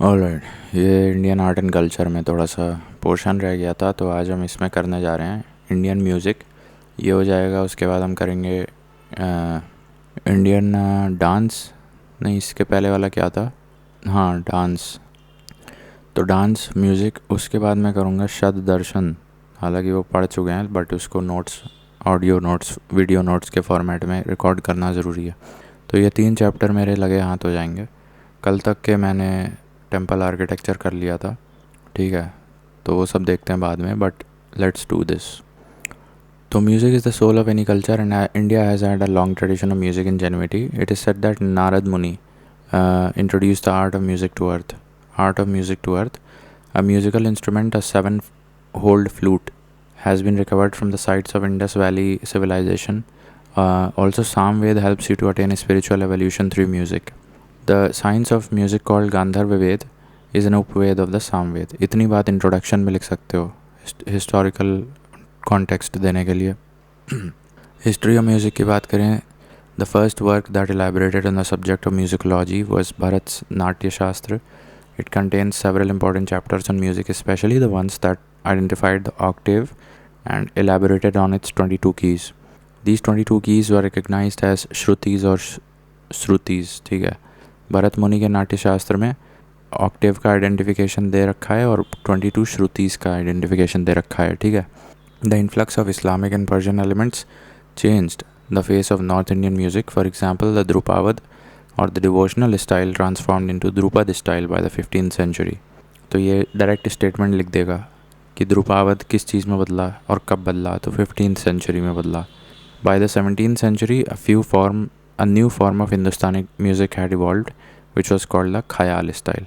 Alright, ये Indian art and culture में थोड़ा सा पोर्शन रह गया था, तो आज हम इसमें करने जा रहे हैं इंडियन म्यूज़िक। ये हो जाएगा, उसके बाद हम करेंगे इंडियन डांस। नहीं, इसके पहले वाला क्या था? हाँ, डांस। तो डांस म्यूज़िक, उसके बाद मैं करूँगा शद दर्शन। हालांकि वो पढ़ चुके हैं, बट उसको notes, audio notes, video notes के फॉर्मेट में रिकॉर्ड करना ज़रूरी है। तो ये 3 चैप्टर मेरे लगे हाथ हो जाएंगे। कल तक के मैंने टेम्पल आर्किटेक्चर कर लिया था, ठीक है, तो वो सब देखते हैं बाद में, बट लेट्स डू दिस। तो music is the soul of any culture and India has had a long tradition of music ingenuity. It is said that Narad Muni introduced the art of music to earth. A musical instrument, a 7-holed flute, has been recovered from the sites of Indus Valley civilization. Also, Samved helps you to attain a spiritual evolution through music. The science of music called Gandharva Ved is an Upaveda of the Samved. इतनी बात introduction में लिख सकते हो historical context देने के लिए। History of music की बात करें, the first work that elaborated on the subject of musicology was Bharat's Natya Shastra. It contains several important chapters on music, especially the ones that identified the octave and elaborated on its 22 keys. These 22 keys were recognized as Shrutis or Shrutis, ठीक है। भरत मुनि के नाट्य शास्त्र में Octave का identification दे रखा है और 22 श्रुतिस का आइडेंटिफिकेशन दे रखा है, ठीक है। The influx of Islamic and Persian elements changed the face of North Indian music. For example, the Drupavad or the devotional style transformed into Drupad style by the 15th century. तो ये direct statement लिख देगा कि द्रुपावद किस चीज़ में बदला और कब बदला, तो 15th century में बदला। By the 17th century, a new form of Hindustani music had evolved, which was called the ख्याल style.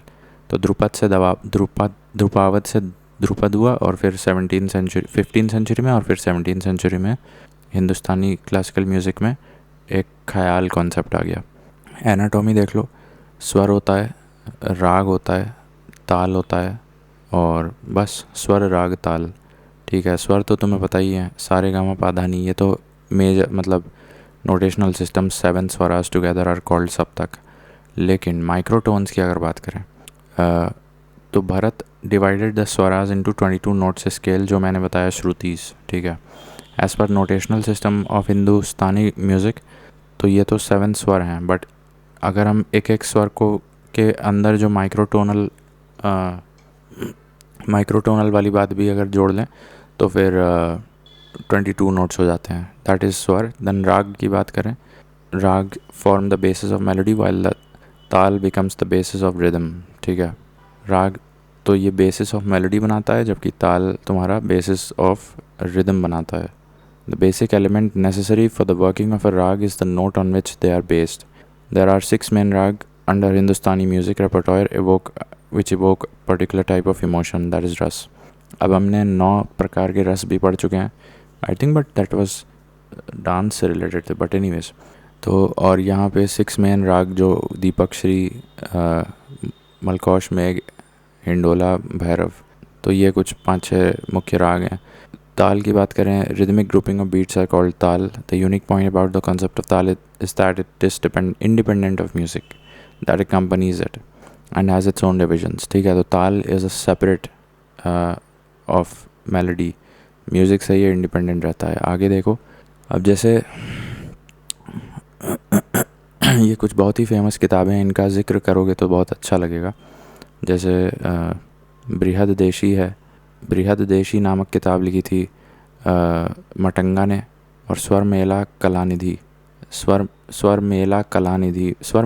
तो द्रुपावद से द्रुपद हुआ और फिर 15th century में और फिर 17th century में हिंदुस्तानी क्लासिकल म्यूज़िक में एक ख्याल कॉन्सेप्ट आ गया। एनाटॉमी देख लो, स्वर होता है, राग होता है, ताल होता है, और बस स्वर राग ताल, ठीक है। स्वर तो तुम्हें पता ही है, सारे गामा पा धा नी, ये तो मेजर मतलब notational system 7 swaras together are called saptak. लेकिन माइक्रोटोन्स की अगर बात करें तो Bharat divided the swaras into 22 notes scale, जो मैंने बताया श्रुतिस, ठीक है। As per notational system of Hindustani music तो ये तो 7 स्वर हैं, बट अगर हम एक एक स्वर को के अंदर जो माइक्रोटोनल वाली बात भी अगर जोड़ लें तो फिर 22 नोट्स हो जाते हैं, दैट इज़ स्वर। देन राग की बात करें, raga form the basis of melody while the tala becomes the basis of rhythm, ठीक है। राग तो ये बेसिस ऑफ मेलोडी बनाता है, जबकि ताल तुम्हारा बेसिस ऑफ रिदम बनाता है। The basic element necessary for the working of a rag is the note on which they are based. There are 6 main rag under Hindustani music repertoire which evoke particular type of emotion, that is रस। अब हमने 9 प्रकार के रस भी पढ़ चुके हैं, I think, but that was dance से रिलेटेड थे, बट एनीवेज। तो और यहाँ पे 6 मेन राग जो दीपक श्री, मलकौश मेघ, हिंडोला, भैरव, तो ये कुछ 5-6 मुख्य राग हैं। ताल की बात करें, rhythmic grouping of beats are called tala. The unique point about the concept of tala is that it is independent of music that accompanies it and has its own divisions, ठीक है। तो ताल is a separate of melody, music से ये independent रहता है। आगे देखो, अब जैसे ये कुछ बहुत ही फेमस किताबें हैं, इनका जिक्र करोगे तो बहुत अच्छा लगेगा। जैसे बृहददेशी है, बृहददेशी नामक किताब लिखी थी मटंगा ने, और स्वर मेला कलानिधि, स्वर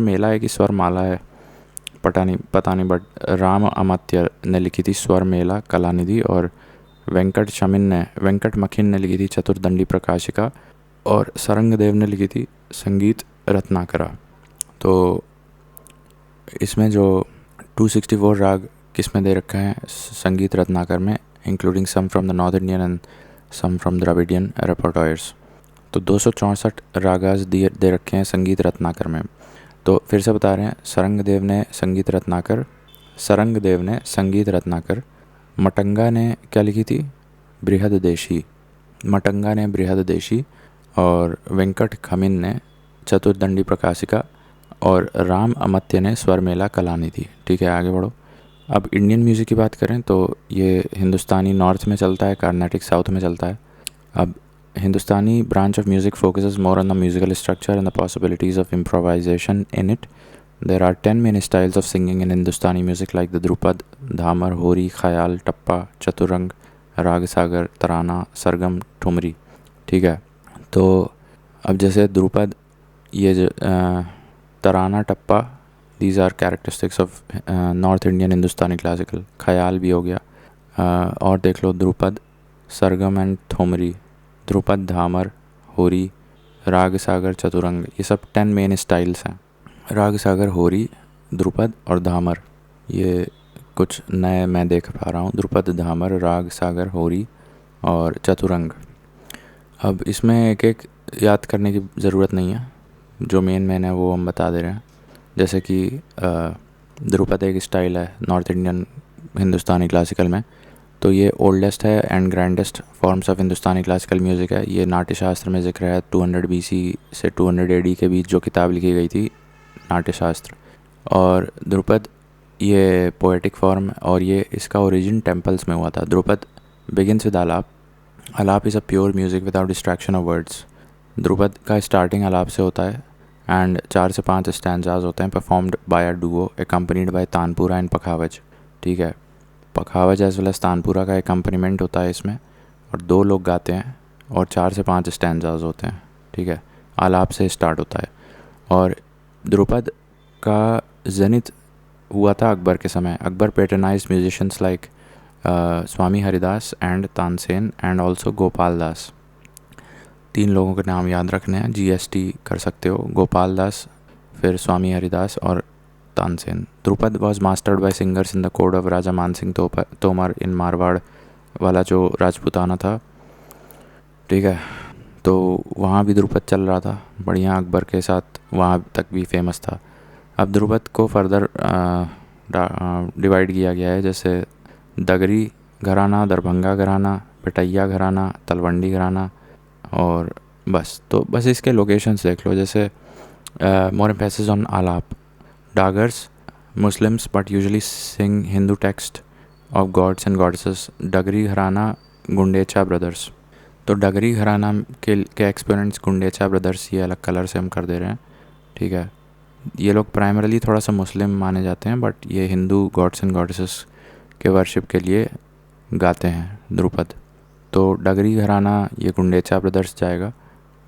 मेला है कि स्वर माला है पता नहीं, बट राम अमात्य ने लिखी थी स्वर मेला कलानिधि, और वेंकट मखिन ने लिखी थी चतुर्दंडी प्रकाशिका, और सरंगदेव ने लिखी थी संगीत रत्नाकरा। तो इसमें जो 264 राग किसमें दे रखा है संगीत रत्नाकर में, including some from the north Indian and some from Dravidian repertoires. तो 264 रागाज दे रखे हैं संगीत रत्नाकर में। तो फिर से बता रहे हैं, सरंगदेव ने संगीत रत्नाकर, मटंगा ने क्या लिखी थी, बृहददेशी, और वेंकट खमिन ने चतुर्दंडी प्रकाशिका, और राम अमत्य ने स्वर मेला कलानिधि, ठीक है। आगे बढ़ो। अब इंडियन म्यूज़िक की बात करें तो ये हिंदुस्तानी नॉर्थ में चलता है, कार्नेटिक साउथ में चलता है। अब हिंदुस्तानी branch of music focuses more on the musical structure and the possibilities of improvisation in it. There are 10 main styles of singing in Hindustani music like the Drupad, Dhamar, Hori, Khayal, Tappa, Chaturang, राग सागर, तराना, सरगम, ठुमरी। ठीक है, तो अब जैसे ध्रुपद, ये जो tarana, tappa, these are characteristics of north Indian Hindustani classical. Khayal भी हो गया, और देख लो ध्रुपद, सरगम एंड ठुमरी, ध्रुपद, धामर, होरी, राग सागर, चतुरंग, ये सब 10 मेन स्टाइल्स हैं। राग सागर, होरी, ध्रुपद और धामर, ये कुछ नए मैं देख पा रहा हूँ। ध्रुपद, धामर, राग सागर, होरी और चतुरंग। अब इसमें एक एक याद करने की ज़रूरत नहीं है, जो मेन है वो हम बता दे रहे हैं। जैसे कि ध्रुपद एक स्टाइल है नॉर्थ इंडियन हिंदुस्तानी क्लासिकल में, तो ये ओल्डेस्ट है and grandest forms of Hindustani classical music है। ये नाट्य शास्त्र में जिक्र है 200 BC से 200 AD के बीच जो किताब लिखी गई थी, नाट्य शास्त्र। और ध्रुपद ये पोएटिक फॉर्म, और ये इसका ओरिजिन टेम्पल्स में हुआ था। ध्रुपद बिगिन्स विद आलाप। आलाप is a pure music without distraction of words. Dhrupad का स्टार्टिंग आलाप से होता है एंड 4 से 5 स्टैंजाज होते हैं, performed by a duo accompanied by tanpura and pakhawaj. ठीक है, pakhawaj as well as tanpura का एकम्पनीमेंट होता है इसमें, और 2 लोग गाते हैं और 4 से 5 स्टैंजाज होते हैं। ठीक है, आलाप से स्टार्ट होता है। और ध्रुपद का जनित हुआ था अकबर के समय। Akbar patronised musicians like Swami Haridas and Tansen and also Gopal Das. 3 लोगों के नाम याद रखने हैं, GST कर सकते हो, गोपाल दास, फिर स्वामी हरिदास और Tansen. Dhrupad was mastered by singers in the court of Raja Mansingh Tomar in Marwar वाला जो राजपूताना था। ठीक है, तो वहाँ भी ध्रुपद चल रहा था बढ़िया, अकबर के साथ वहाँ तक भी फेमस था। अब ध्रुपद को फर्दर डिवाइड किया गया है, जैसे दगरी घराना, दरभंगा घराना, पिटैया घराना, तलवंडी घराना, और बस। तो बस इसके लोकेशंस देख लो, जैसे मोर emphasis on alap. Dagars Muslims but usually sing Hindu text of gods and goddesses. Dagari gharana, Gundecha brothers. तो डगरी घराना के एक्सपोनेंट्स गुंडेचा ब्रदर्स, ये अलग कलर से हम कर दे रहे हैं। ठीक है, ये लोग प्राइमरली थोड़ा सा मुस्लिम माने जाते हैं, बट ये हिंदू गॉड्स एंड गॉडेसेस के वर्शिप के लिए गाते हैं ध्रुपद। तो डगरी घराना ये गुंडेचा ब्रदर्स जाएगा।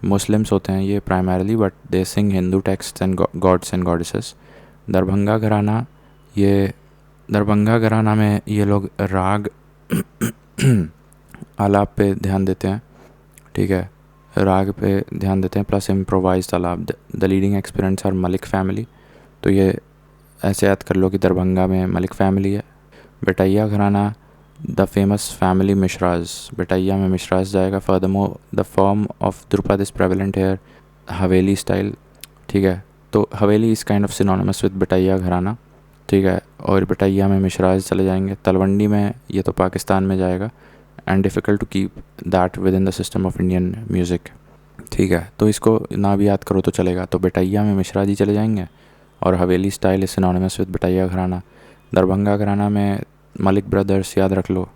मुस्लिम्स होते हैं ये primarily, but they sing Hindu text and gods and goddesses. Darbhanga gharana, ये दरभंगा घराना में ये लोग राग आलाप पे ध्यान देते हैं। ठीक है, राग पे ध्यान देते हैं plus improvised alap. The leading experience are Malik family. तो ये ऐसे याद कर लो कि दरभंगा में मलिक फैमिली है। Bettiah gharana, the famous family Mishras. Bettiah में मिश्राज जाएगा। Furthermore the form of dhrupad is prevalent here, haveli style. ठीक है, तो haveli is kind of synonymous with Bettiah gharana. ठीक है, और बेटैया में मिश्राज चले जाएंगे। तलवंडी में ये तो पाकिस्तान में जाएगा, and difficult to keep that within the system of Indian music. ठीक है, तो इसको ना भी याद करो तो चलेगा। तो बेटैया में मिश्रा जी चले जाएंगे, और हवेली style is synonymous with Bettiah घराना। दरभंगा घराना में मलिक ब्रदर्स याद रख लो,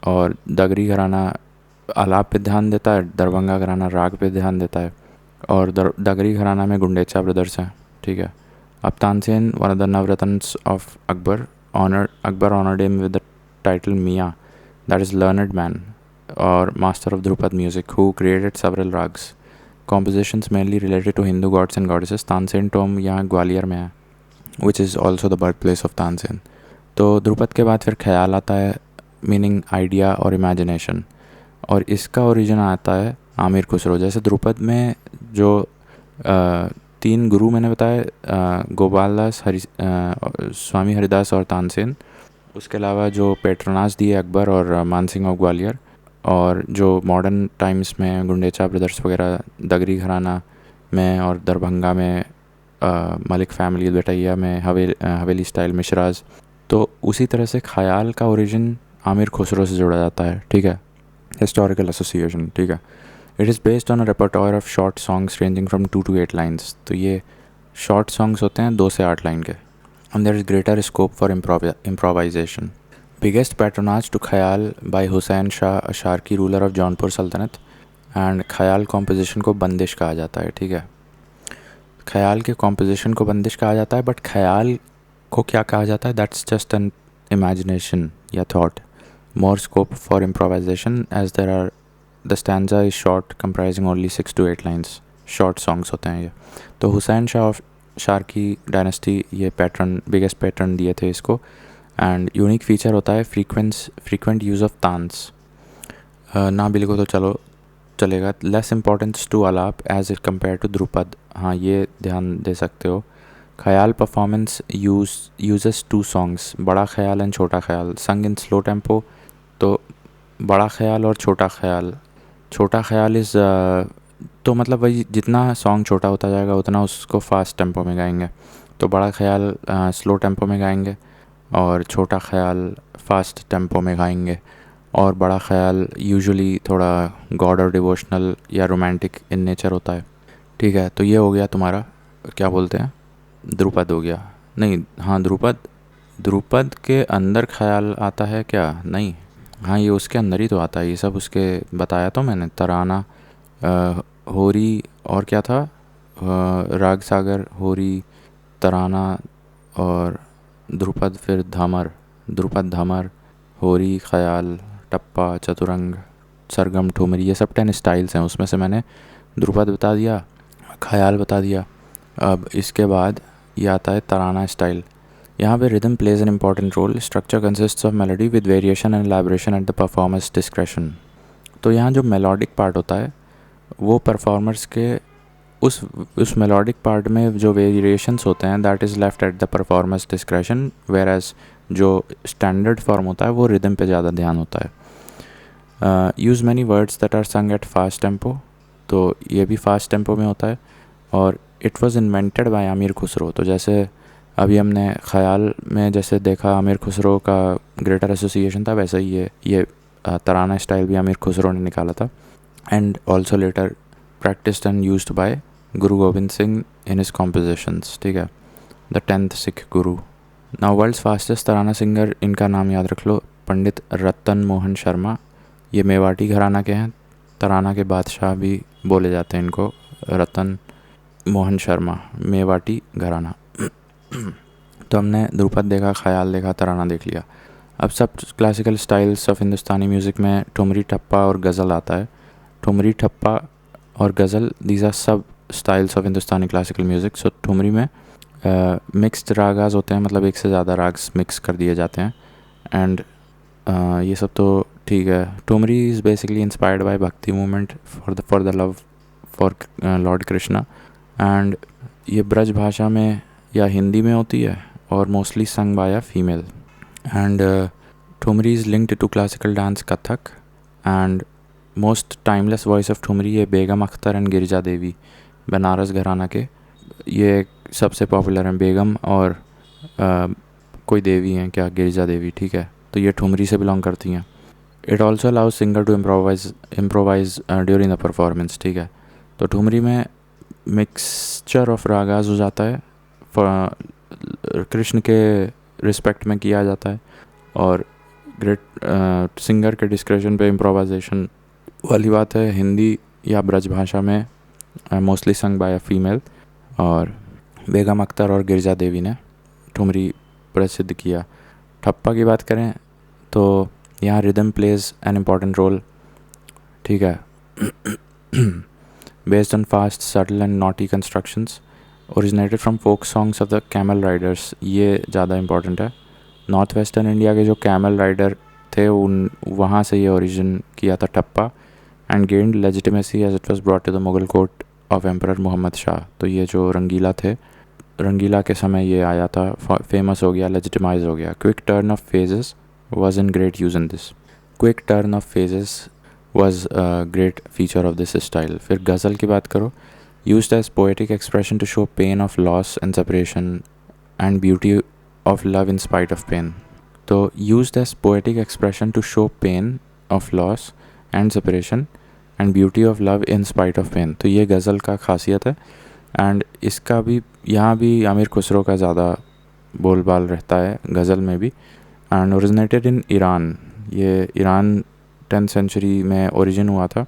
और दगरी घराना आलाप पे ध्यान देता है, दरभंगा घराना राग पे ध्यान देता है, और दगरी घराना में गुंडेचा ब्रदर्स हैं। ठीक है, अब Tansen, one of the Navratnas of Akbar, honoured him with the title मियाँ, that is learned man or master of Drupad music who created several rags. Compositions mainly related to Hindu gods and goddesses. Tansen Tom यहाँ ग्वालियर में है, which is also the birthplace of Tansen. तो ध्रुपद के बाद फिर ख्याल आता है, मीनिंग आइडिया और इमेजिनेशन, और इसका ओरिजिन आता है आमिर खुसरो। जैसे ध्रुपद में जो 3 गुरु मैंने बताया, गोपाल दास, स्वामी हरिदास और तानसेन, उसके अलावा जो पेट्रोनाज दिए अकबर और मानसिंह ऑफ ग्वालियर, और जो मॉडर्न टाइम्स में गुंडेचा ब्रदर्स वगैरह दगरी घराना में, और दरभंगा में मलिक फैमिली, बेटैया में हवेली स्टाइल मिश्राज। तो उसी तरह से ख्याल का ओरिजिन आमिर खुसरो से जोड़ा जाता है। ठीक है, हिस्टोरिकल एसोसिएशन। ठीक है, it is based on a repertoire of short songs ranging from 2 to 8 lines. तो ये शॉर्ट सॉन्ग्स होते हैं 2 से 8 लाइन के। and there is greater scope for improvisation. Biggest patronage to ख्याल by Hussain Shah अशारकी ruler of Jaunpur सल्तनत, एंड ख्याल कॉम्पोजिशन को बंदिश कहा जाता है. ठीक है, ख्याल के कॉम्पोजिशन को बंदिश कहा जाता है, बट ख्याल को क्या कहा जाता है, दैट्स जस्ट एन इमेजिनेशन या thought. More scope for improvisation as there are the stanza is short comprising only 6 to 8 lines. Short songs होते हैं ये. तो हुसैन शाह ऑफ शारकी डायनेस्टी ये पैटर्न, बिगेस्ट पैटर्न दिए थे इसको. एंड यूनिक फीचर होता है फ्रीक्वेंट यूज़ ऑफ तान्स. ना भी लिखो तो चलो चलेगा. Less importance to alap as it compare to dhrupad. हाँ, ये ध्यान दे सकते हो. ख्याल परफॉर्मेंस यूजेस 2 सॉन्ग्स, बड़ा ख्याल एंड छोटा ख्याल, संग इन स्लो टेम्पो. तो बड़ा ख्याल और छोटा ख्याल इज़ तो मतलब वही, जितना सॉन्ग छोटा होता जाएगा उतना उसको फास्ट टेम्पो में गाएंगे. तो बड़ा ख्याल स्लो टेम्पो में गाएंगे और छोटा ख्याल फास्ट टेम्पो में गाएंगे. और बड़ा ख्याल यूजुअली थोड़ा गॉड और डिवोशनल या रोमांटिक इन नेचर होता है. ठीक है, तो ये हो गया तुम्हारा, क्या बोलते हैं, ध्रुपद हो गया. नहीं, हाँ, ध्रुपद के अंदर ख्याल आता है क्या? नहीं, हाँ, ये उसके अंदर ही तो आता है. ये सब उसके बताया तो मैंने. तराना, होरी, और क्या था, राग सागर, होरी, तराना और ध्रुपद, फिर ध्रुपद, धमर, होरी, ख्याल, टप्पा, चतुरंग, सरगम, ठुमरी, ये सब 10 स्टाइल्स हैं. उसमें से मैंने ध्रुपद बता दिया, ख्याल बता दिया. अब इसके बाद ये आता है तराना स्टाइल. यहाँ पे rhythm plays an important role. Structure consists of melody with variation and elaboration at the performer's discretion. तो यहाँ जो मेलोडिक पार्ट होता है वो परफॉर्मर्स के उस मेलोडिक पार्ट में जो वेरिएशंस होते हैं that is left at the performer's discretion, whereas जो स्टैंडर्ड फॉर्म होता है वो रिदम पे ज़्यादा ध्यान होता है. Use many words that are sung at fast tempo. तो ये भी फास्ट टेम्पो में होता है. और it was invented by Amir Khusro. तो जैसे अभी हमने ख्याल में जैसे देखा आमिर खुसरो का ग्रेटर एसोसिएशन था, वैसे ही ये तराना स्टाइल भी आमिर खुसरो ने निकाला था. And also later practised and used by Guru Gobind Singh in his compositions. ठीक है, the 10th Sikh guru. Now world's fastest tarana singer, इनका नाम याद रख लो, पंडित रतन मोहन शर्मा. ये मेवाटी घराना के हैं. तराना के बादशाह भी बोले जाते हैं इनको, रतन मोहन शर्मा, मेवाटी घराना. तो हमने ध्रुपद देखा, ख्याल देखा, तराना देख लिया. अब सब classical styles of Hindustani music में ठुमरी, ठप्पा और गज़ल आता है. ठुमरी, ठप्पा और ghazal, these are sub styles of Hindustani classical music. So thumri में मिक्स्ड रागाज होते हैं, मतलब एक से ज़्यादा राग्स मिक्स कर दिए जाते हैं. एंड ये सब तो ठीक है. Thumri is basically inspired by bhakti movement for the love for Lord Krishna. And ये ब्रज भाषा में या हिंदी में होती है और mostly sung by a female. And thumri is linked to classical dance Kathak. And most timeless voice of thumri ये बेगम अख्तर एंड गिरिजा देवी, बनारस घराना के. ये सबसे पॉपुलर हैं, बेगम और कोई देवी हैं क्या, गिरिजा देवी. ठीक है, तो ये ठुमरी से बिलोंग करती हैं. It also allows singer to improvise during the performance. ठीक है, तो ठुमरी में मिक्सचर ऑफ रागाज हो जाता है, कृष्ण के रिस्पेक्ट में किया जाता है. और ग्रेट सिंगर के डिस्क्रेशन पे इम्प्रोवाइजेशन वाली बात है. हिंदी या ब्रज भाषा में mostly sung by a female. और बेगम अख्तर और गिरिजा देवी ने ठुमरी प्रसिद्ध किया. ठप्पा की बात करें तो यहाँ rhythm plays an important role. ठीक है, based on fast, subtle and naughty constructions, originated from folk songs of the camel riders. ये ज़्यादा इम्पॉर्टेंट है. नॉर्थ वेस्टर्न इंडिया के जो कैमल राइडर थे उन वहाँ से ये ओरिजिन किया था tappa. And gained legitimacy as it was brought to the Mughal court of emperor Mohammad Shah. तो ये जो रंगीला थे, रंगीला के समय ये आया था, फेमस हो गया, लेजिटिमाइज हो गया. Quick turn off phases was in great use in this. Quick turn of phases was a great feature of this style. फिर गज़ल की बात करो. Used as poetic expression to show pain of loss and separation and beauty of love in spite of pain. तो used as poetic expression to show pain of loss and separation and beauty of love in spite of pain. तो ये गज़ल का खासियत है. And इसका भी यहाँ भी आमिर खुसरो का ज़्यादा बोलबाल रहता है गज़ल में भी। एंड ओरिजिनेटेड इन ईरान, ये ईरान 10th सेंचुरी में ओरिजिन हुआ था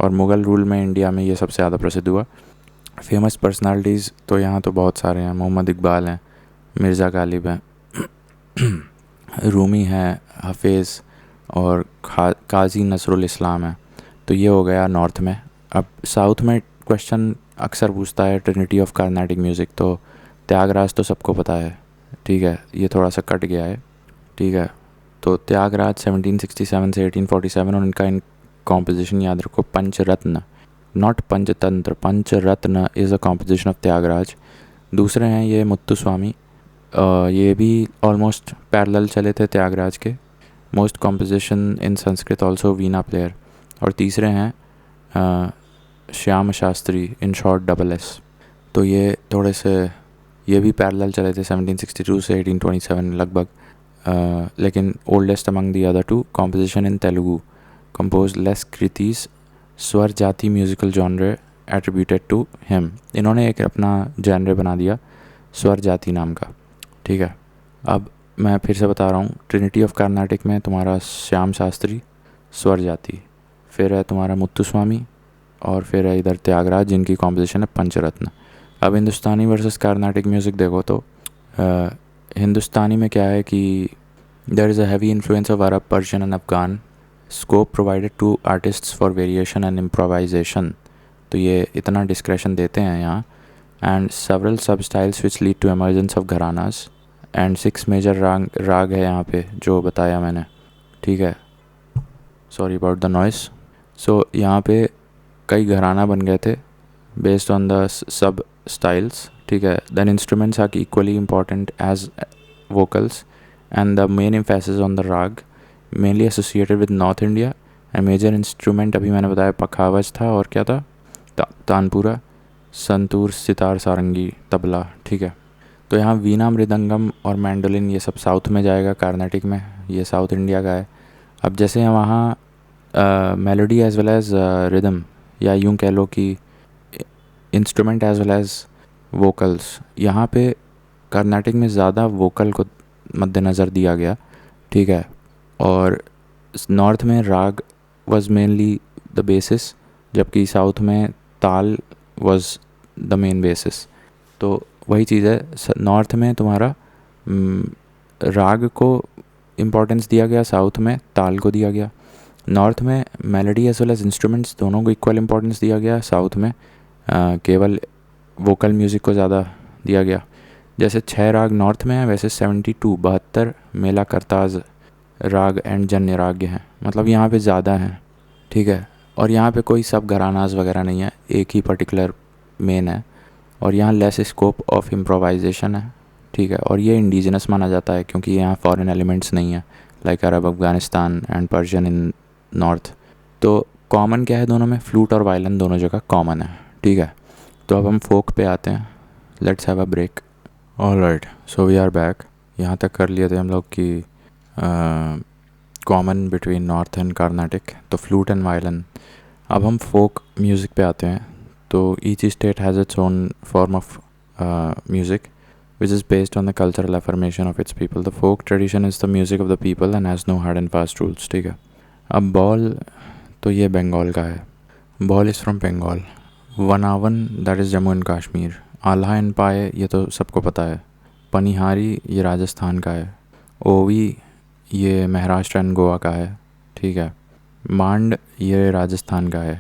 और मुग़ल रूल में इंडिया में ये सबसे ज़्यादा प्रसिद्ध हुआ। फेमस पर्सनालिटीज़ तो यहाँ तो बहुत सारे हैं, मोहम्मद इकबाल हैं, मिर्ज़ा गालिब हैं, रूमी हैं, हाफिज़ और काजी नसरुल इस्लाम है। तो ये हो गया नॉर्थ में। अब साउथ में क्वेश्चन अक्सर पूछता है ट्रिनिटी ऑफ कार्नेटिक म्यूज़िक, तो त्यागराज तो सबको पता है, ठीक है, ये थोड़ा सा कट गया है, ठीक है। तो त्यागराज 1767 से 1847 और इनका कॉम्पोजिशन याद रखो, Pancharatna, not Panchatantra, Pancharatna is a composition of Tyagaraja. दूसरे हैं ये मुत्तुस्वामी, ये भी ऑलमोस्ट पैरेलल चले थे त्यागराज के, मोस्ट कॉम्पोजिशन इन संस्कृत ऑल्सो वीणा प्लेयर। और तीसरे हैं Shyam Shastri, in short double S. तो ये थोड़े से ये भी पैरेलल चले थे 1762 से 1827 लगभग, लेकिन oldest among the other two. Composition in Telugu, compose less kritis, swara jati musical genre attributed to him. इन्होंने एक अपना जॉनर बना दिया स्वर जाति नाम का, ठीक है। अब मैं फिर से बता रहा हूँ, ट्रिनिटी ऑफ कार्नाटिक में तुम्हारा श्याम शास्त्री, स्वर जाति, फिर है तुम्हारा मुत्तुस्वामी, और फिर है इधर त्यागराज जिनकी कॉम्पोजिशन है पंचरत्न। अब हिंदुस्तानी वर्सेस कार्नाटिक म्यूज़िक देखो तो हिंदुस्तानी में क्या है कि there is a heavy influence of Arab, Persian and Afghan, scope provided to artists for variation and improvisation. तो ये इतना डिस्क्रेशन देते हैं यहाँ। And several sub styles which lead to emergence of gharanas and 6 major raga है यहाँ पे जो बताया मैंने, ठीक है। Sorry about the noise. So यहाँ पे कई घराना बन गए थे based on the sub styles, ठीक है। Then instruments are equally important as vocals and the main emphasis on the raga mainly associated with north India. And major instrument अभी मैंने बताया पखावज था, और क्या था, तानपुरा, संतूर, सितार, सारंगी, तबला, ठीक है। तो यहाँ वीणा, मृदंगम और मैंडोलिन ये सब साउथ में जाएगा, कार्नेटिक में, ये साउथ इंडिया का है। अब जैसे वहाँ melody as well as rhythm, या यूँ कह लो कि instrument as well as vocals, यहाँ पे कर्नाटिक में ज़्यादा वोकल को मद्देनज़र दिया गया, ठीक है। और नॉर्थ में राग वाज मेनली द बेसिस, जबकि साउथ में ताल वाज द मेन बेसिस। तो वही चीज़ है, नॉर्थ में तुम्हारा राग को इम्पोर्टेंस दिया गया, साउथ में ताल को दिया गया। नॉर्थ में melody as well as instruments दोनों को इक्वल इम्पोर्टेंस दिया गया, साउथ में केवल वोकल म्यूज़िक को ज़्यादा दिया गया। जैसे 6 राग नॉर्थ में है, वैसे 72 मेला करताज राग एंड जन्य राग हैं, मतलब यहाँ पे ज़्यादा हैं, ठीक है। और यहाँ पे कोई सब घरानाज वगैरह नहीं है, एक ही पर्टिकुलर मेन है। और यहाँ लेस स्कोप ऑफ इम्प्रोवाइजेशन है, ठीक है। और ये इंडिजिनस माना जाता है क्योंकि यहाँ फॉरेन एलिमेंट्स नहीं है, like Arab, Afghanistan and Persian in north. तो कॉमन क्या है दोनों में, फ्लूट और वायलिन दोनों जगह कॉमन है, ठीक है। तो अब हम फोक पे आते हैं, let's have a break. Alright, so we are back. यहाँ तक कर लिए थे हम लोग कि common between north and Carnatic, तो फ्लूट एंड वायलिन। अब हम फोक म्यूज़िक पे आते हैं। तो each state has its own form of music which is based on the cultural affirmation of its people. The folk tradition is the music of the people and has no hard and fast rules, ठीक है। अब ball, तो ये बंगाल का है, Baul is from Bengal. Wanwun that is Jammu and Kashmir. Alha and पाए ये तो सबको पता है। पनिहारी ये राजस्थान का है। ओवी ये महाराष्ट्र एंड गोवा का है, ठीक है। मांड ये राजस्थान का है।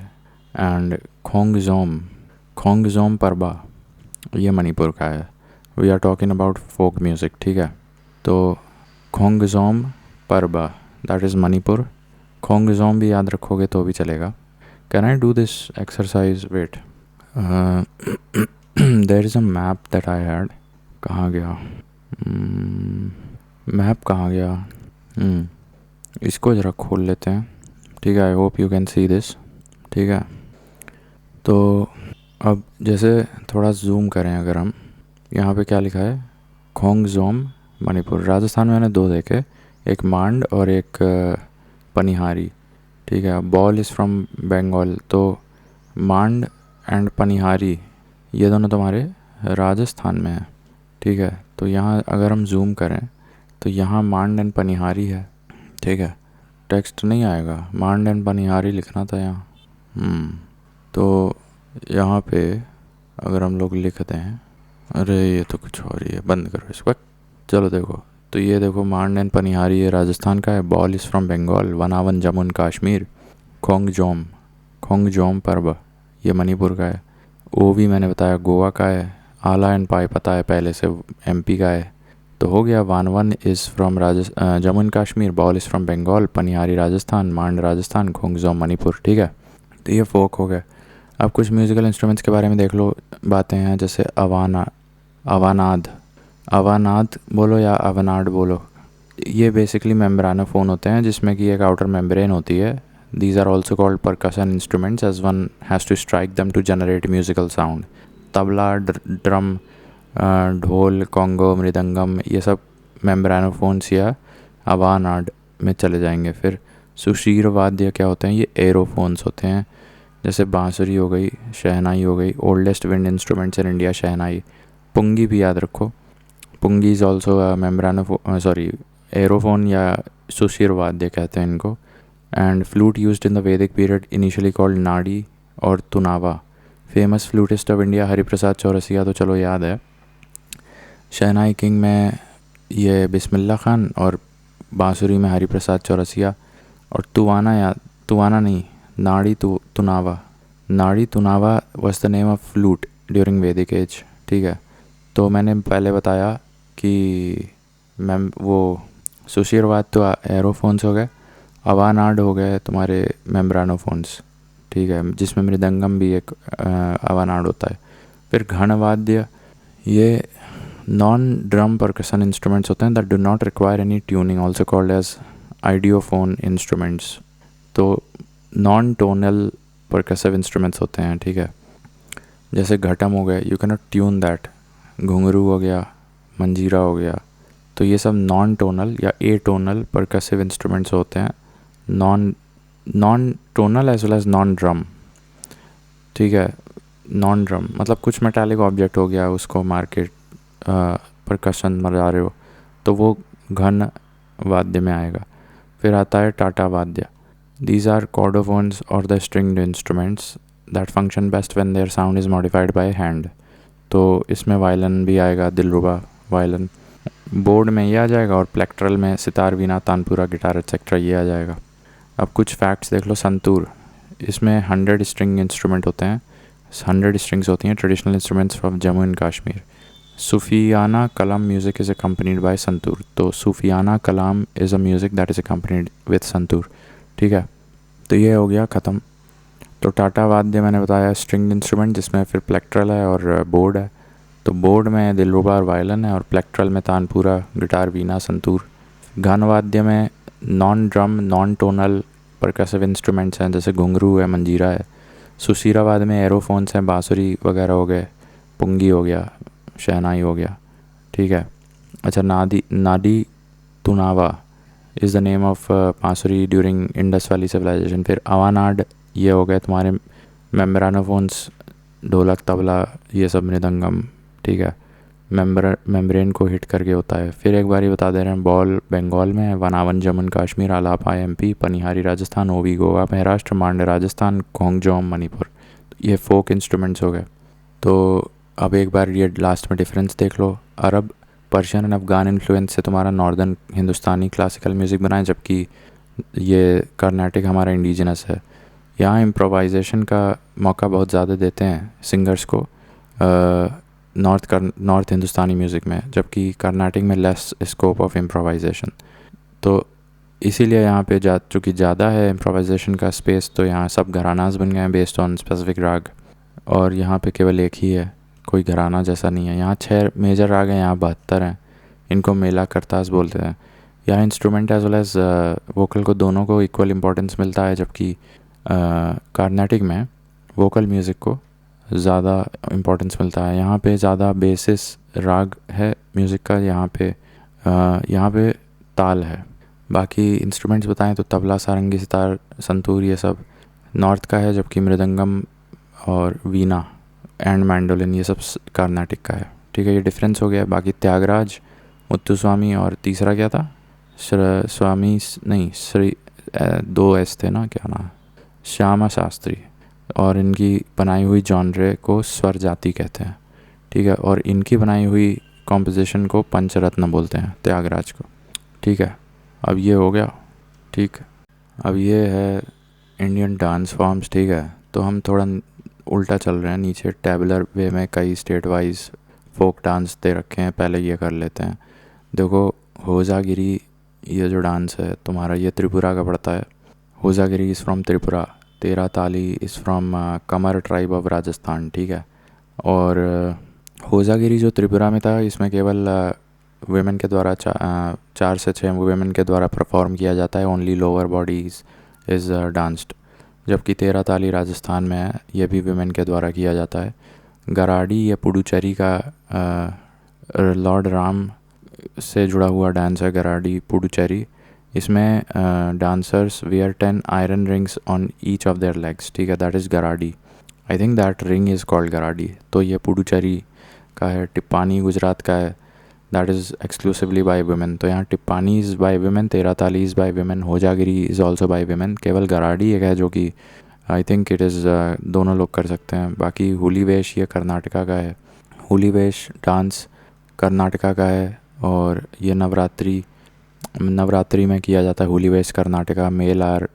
एंड खोंगजोम परबा ये मणिपुर का है। We are talking about folk music, ठीक है। तो खोंगजोम परबा दैट इज़ मणिपुर। खोंगजोम भी याद रखोगे तो भी चलेगा। Can I do this exercise, wait, there is a map that I had, कहाँ गया मैप, कहाँ गया, इसको ज़रा खोल लेते हैं, ठीक है। I hope you can see this, ठीक है। तो अब जैसे थोड़ा जूम करें अगर हम, यहाँ पे क्या लिखा है, खोंगजोम मणिपुर। राजस्थान में मैंने 2 देखे, एक मांड और एक पनिहारी, ठीक है। बॉल इज़ फ्रॉम बंगाल, तो मांड एंड पनिहारी ये दोनों तुम्हारे राजस्थान में है, ठीक है। तो यहाँ अगर हम जूम करें तो यहाँ मांड एंड पनिहारी है, ठीक है। टेक्स्ट नहीं आएगा, मांड एंड पनिहारी लिखना था यहाँ। तो यहाँ पे अगर हम लोग लिखते हैं, अरे ये तो कुछ और ही है, बंद करो इसको। चलो देखो, तो ये देखो मांड एंड पनिहारी ये राजस्थान का है। Baul is from Bengal, Wanwun Jammu and Kashmir. Khongjom Parva ये मणिपुर का है। ओवी मैंने बताया गोवा का है। आला एंड पाई पता है पहले से, एमपी का है। तो हो गया, Wanwun is from Jammu and Kashmir, Baul is from Bengal, Panihari Rajasthan, Mand Rajasthan, Khongjom Manipur, ठीक है। तो ये फोक हो गया। अब कुछ म्यूज़िकल इंस्ट्रूमेंट्स के बारे में देख लो, बातें हैं जैसे अवानाद बोलो या अवनाड बोलो। ये बेसिकली मेम्ब्रानोफोन होते हैं जिसमें कि एक आउटर मेम्ब्रेन होती है। These are also called percussion instruments as one has to strike them to generate musical sound. Tabla, drum, dhol, conga, mridangam, ये सब मेम्ब्रानोफोन्स या अवानाड में चले जाएंगे। फिर सुशीर वाद्य क्या होते हैं, ये एरोफोन्स होते हैं, जैसे बांसुरी हो गई, शहनाई हो गई। Oldest wind instruments in India shehnai. Pungi भी याद रखो, पुंगी इज़ ऑल्सो एरोफोन या सुशीर वाद्य कहते हैं इनको। And flute used in the Vedic period, initially called nadi और tunava. Famous flutist of India Hariprasad Chaurasia, तो चलो याद है। शहनाई किंग में ये बिस्मिल्लाह खान और बांसुरी में हरिप्रसाद चौरसिया। और तुवाना नहीं, nadi tunava was the name of flute during Vedic age, ठीक है। तो मैंने पहले बताया कि वो सुशीरवाद तो एरोफोन्स हो गए, अवानाड हो गए तुम्हारे मेम्ब्रानोफोन्स, ठीक है, जिसमें मृदंगम भी एक अवानाड होता है। फिर घनवाद्य ये नॉन ड्रम परकशन इंस्ट्रूमेंट्स होते हैं that do not require any tuning, also called as idiophone instruments. तो नॉन टोनल परकसिव इंस्ट्रूमेंट्स होते हैं, ठीक है। जैसे घटम हो गए, you can not tune that. Ghungroo हो गया, मंजीरा हो गया। तो ये सब नॉन टोनल या ए टोनल परकसिव इंस्ट्रूमेंट्स होते हैं, non tonal as well as non drum, ठीक है। नॉन ड्रम मतलब कुछ मेटालिक ऑब्जेक्ट हो गया, उसको मार्केट परकशन मजा रहे हो तो वो घन वाद्य में आएगा। फिर आता है टाटा वाद्य। These are chordophones or the stringed instruments that function best when their sound is modified by hand. तो इसमें वायलिन भी आएगा, दिलरुबा वायलिन। बोर्ड में ये आ जाएगा और प्लेक्ट्रल में सितार, वीणा, तानपुरा, गिटार एक्सेट्रा ये आ जाएगा। अब कुछ फैक्ट्स देख लो। संतूर, इसमें 100 स्ट्रिंग इंस्ट्रूमेंट होते हैं, 100 स्ट्रिंग्स होती हैं, traditional instruments from Jammu and Kashmir. Sufiana kalam music is accompanied by santoor. तो Sufiana kalam is a music that is accompanied with santoor, ठीक है। तो ये हो गया ख़त्म। तो टाटा वाद्य मैंने बताया स्ट्रिंग इंस्ट्रूमेंट, जिसमें फिर प्लेक्ट्रल है और बोर्ड है। तो बोर्ड में दिलरुबा और वायलिन है और प्लेक्ट्रल में तानपुरा, गिटार, वीणा, संतूर। घन वाद्य में non drum, non tonal percussive instruments हैं, जैसे घुंघरू है, मंजीरा है। सुशीरावाद में एरोफोन्स हैं, बांसुरी वगैरह हो गए, पुंगी हो गया, शहनाई हो गया, ठीक है। अच्छा, नाडी तुनावा इज़ द नेम ऑफ बांसुरी ड्यूरिंग इंडस वैली सिविलाइजेशन। फिर अवानाड ये हो गए तुम्हारे मेम्ब्रानोफोन्स, ढोलक, तबला, ये सब, मृदंगम, ठीक है, मेम्ब्रेन को हिट करके होता है। फिर एक बार ही बता दे रहे हैं, बॉल बंगाल में है, वनावन जम्मू कश्मीर, आलापा एमपी, पनिहारी राजस्थान, ओवी गोवा महाराष्ट्र, मांड राजस्थान, खोंगजोम मणिपुर। ये फोक इंस्ट्रूमेंट्स हो गए। तो अब एक बार ये लास्ट में डिफरेंस देख लो। अरब, पर्शियन एंड अफ़गान इन्फ्लुएंस से तुम्हारा नॉर्दर्न हिंदुस्तानी क्लासिकल म्यूज़िक बनाए, जबकि ये कर्नाटिक हमारा इंडिजिनस है। यहाँ इम्प्रोवाइजेशन का मौका बहुत ज़्यादा देते हैं सिंगर्स को नॉर्थ हिंदुस्तानी म्यूज़िक में, जबकि कर्नाटिक में लेस स्कोप ऑफ इम्प्रोवाइजेशन। तो इसीलिए यहाँ पे चूँकि ज़्यादा है इम्प्रोवाइजेशन का स्पेस, तो यहाँ सब घरानाज बन गए हैं बेस्ड ऑन स्पेसिफिक राग। और यहाँ पे केवल एक ही है, कोई घराना जैसा नहीं है। यहाँ 6 मेजर राग हैं, यहाँ 72 हैं। इनको मेला करतास बोलते हैं। यहाँ instrument as well as vocal को, दोनों को इक्वल इम्पोर्टेंस मिलता है, जबकि कर्नाटिक में वोकल म्यूज़िक को ज़्यादा इम्पोर्टेंस मिलता है। यहाँ पे ज़्यादा बेसिस राग है म्यूज़िक का, यहाँ पे ताल है। बाकी इंस्ट्रूमेंट्स बताएं तो तबला, सारंगी, सितार, संतूर ये सब नॉर्थ का है, जबकि मृदंगम और वीणा एंड मैंडोलिन ये सब कर्नाटिक का है। ठीक है, ये डिफरेंस हो गया। बाकी त्यागराज, मुत्तुस्वामी और तीसरा क्या था, स्वामी नहीं श्री, 2 S थे ना, क्या नाम, श्यामा शास्त्री। और इनकी बनाई हुई जॉनरे को स्वर जाति कहते हैं, ठीक है। और इनकी बनाई हुई कॉम्पोजिशन को पंचरत्न बोलते हैं, त्यागराज को, ठीक है। अब ये हो गया, ठीक। अब ये है इंडियन डांस फॉर्म्स, ठीक है। तो हम थोड़ा उल्टा चल रहे हैं, नीचे टेबुलर वे में कई स्टेट वाइज फोक डांस दे रखे हैं, पहले ये कर लेते हैं। देखो, होजागिरी ये जो डांस है तुम्हारा, ये त्रिपुरा का पड़ता है। Hojagiri is from Tripura. तेरा Taali is from Qamar tribe of Rajasthan, ठीक है। और होजागिरी जो त्रिपुरा में था, इसमें केवल वेमेन के द्वारा 4 से 6 वेमेन के द्वारा परफॉर्म किया जाता है, only lower bodies is danced. जबकि तेरा ताली राजस्थान में है, ये भी वेमेन के द्वारा किया जाता है। गराडी ये पुडुचेरी का लॉर्ड राम से जुड़ा हुआ डांस है, गराडी पुडुचेरी। इसमें dancers wear 10 iron rings on each of their legs, ठीक है, that is Garadi. I think that ring is called Garadi. तो ये पुडुचेरी का है। टिप्पानी गुजरात का है, that is exclusively by women. तो यहाँ Tippani is by women, Terah Taali is by women, Hojagiri is also by women. केवल गराडी एक है जो कि आई थिंक इट इज़ दोनों लोग कर सकते हैं। बाकी हुली वेश ये कर्नाटका का है, हुली वेश डांस कर्नाटका का है। और ये नवरात्रि में किया जाता है Huli Vesha Karnataka. Male are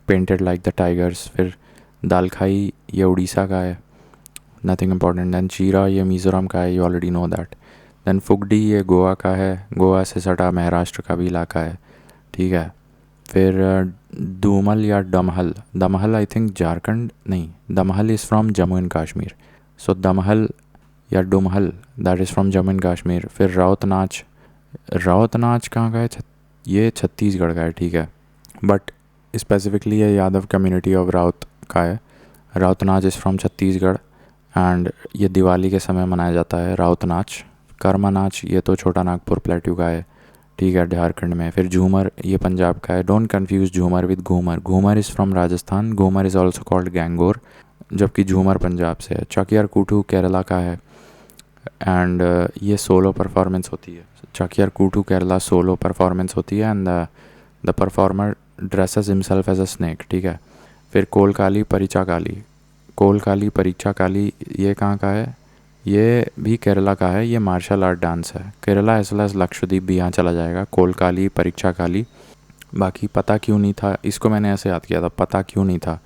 painted like the tigers. फिर दालखाई ये उड़ीसा का है, नथिंग इम्पॉर्टेंट। दैन चीरा ये मिज़ोरम का है, you already know that. Then Fugdi ये गोवा का है, गोवा से सटा महाराष्ट्र का भी इलाका है, ठीक है। फिर दूमल या दमहल, दमहल आई थिंक झारखंड नहीं, Dumhal is from Jammu and Kashmir. So Dumhal या Dumhal that is from Jammu and Kashmir. फिर राउत नाच, राउत नाच कहाँ का है, ये छत्तीसगढ़ का है, ठीक है। बट स्पेसिफिकली ये यादव कम्युनिटी ऑफ राउत का है। राउत नाच इज़ फ्रॉम छत्तीसगढ़ एंड ये दिवाली के समय मनाया जाता है राउत नाच। कर्मा नाच ये तो छोटा नागपुर प्लेट्यू का है, ठीक है, झारखंड में। फिर झूमर ये पंजाब का है। Don't confuse Jhumar with Ghoomar, Ghoomar is from Rajasthan, Ghoomar is also called Gangaur, जबकि झूमर पंजाब से है। चकियार कूटू केरला का है एंड ये सोलो परफॉर्मेंस होती है। चकियार कूटू केरला सोलो परफॉर्मेंस होती है and the performer dresses himself as a snake, ठीक है। फिर कोलकाली परिचा काली, कोलकाली परिचा काली ये कहाँ का है, ये भी केरला का है। ये मार्शल आर्ट डांस है। Kerala as well as Lakshadweep भी यहाँ चला जाएगा। कोलकाली परीक्षा काली। बाकी पता क्यों नहीं था, इसको मैंने ऐसे याद किया था, पता क्यों नहीं था,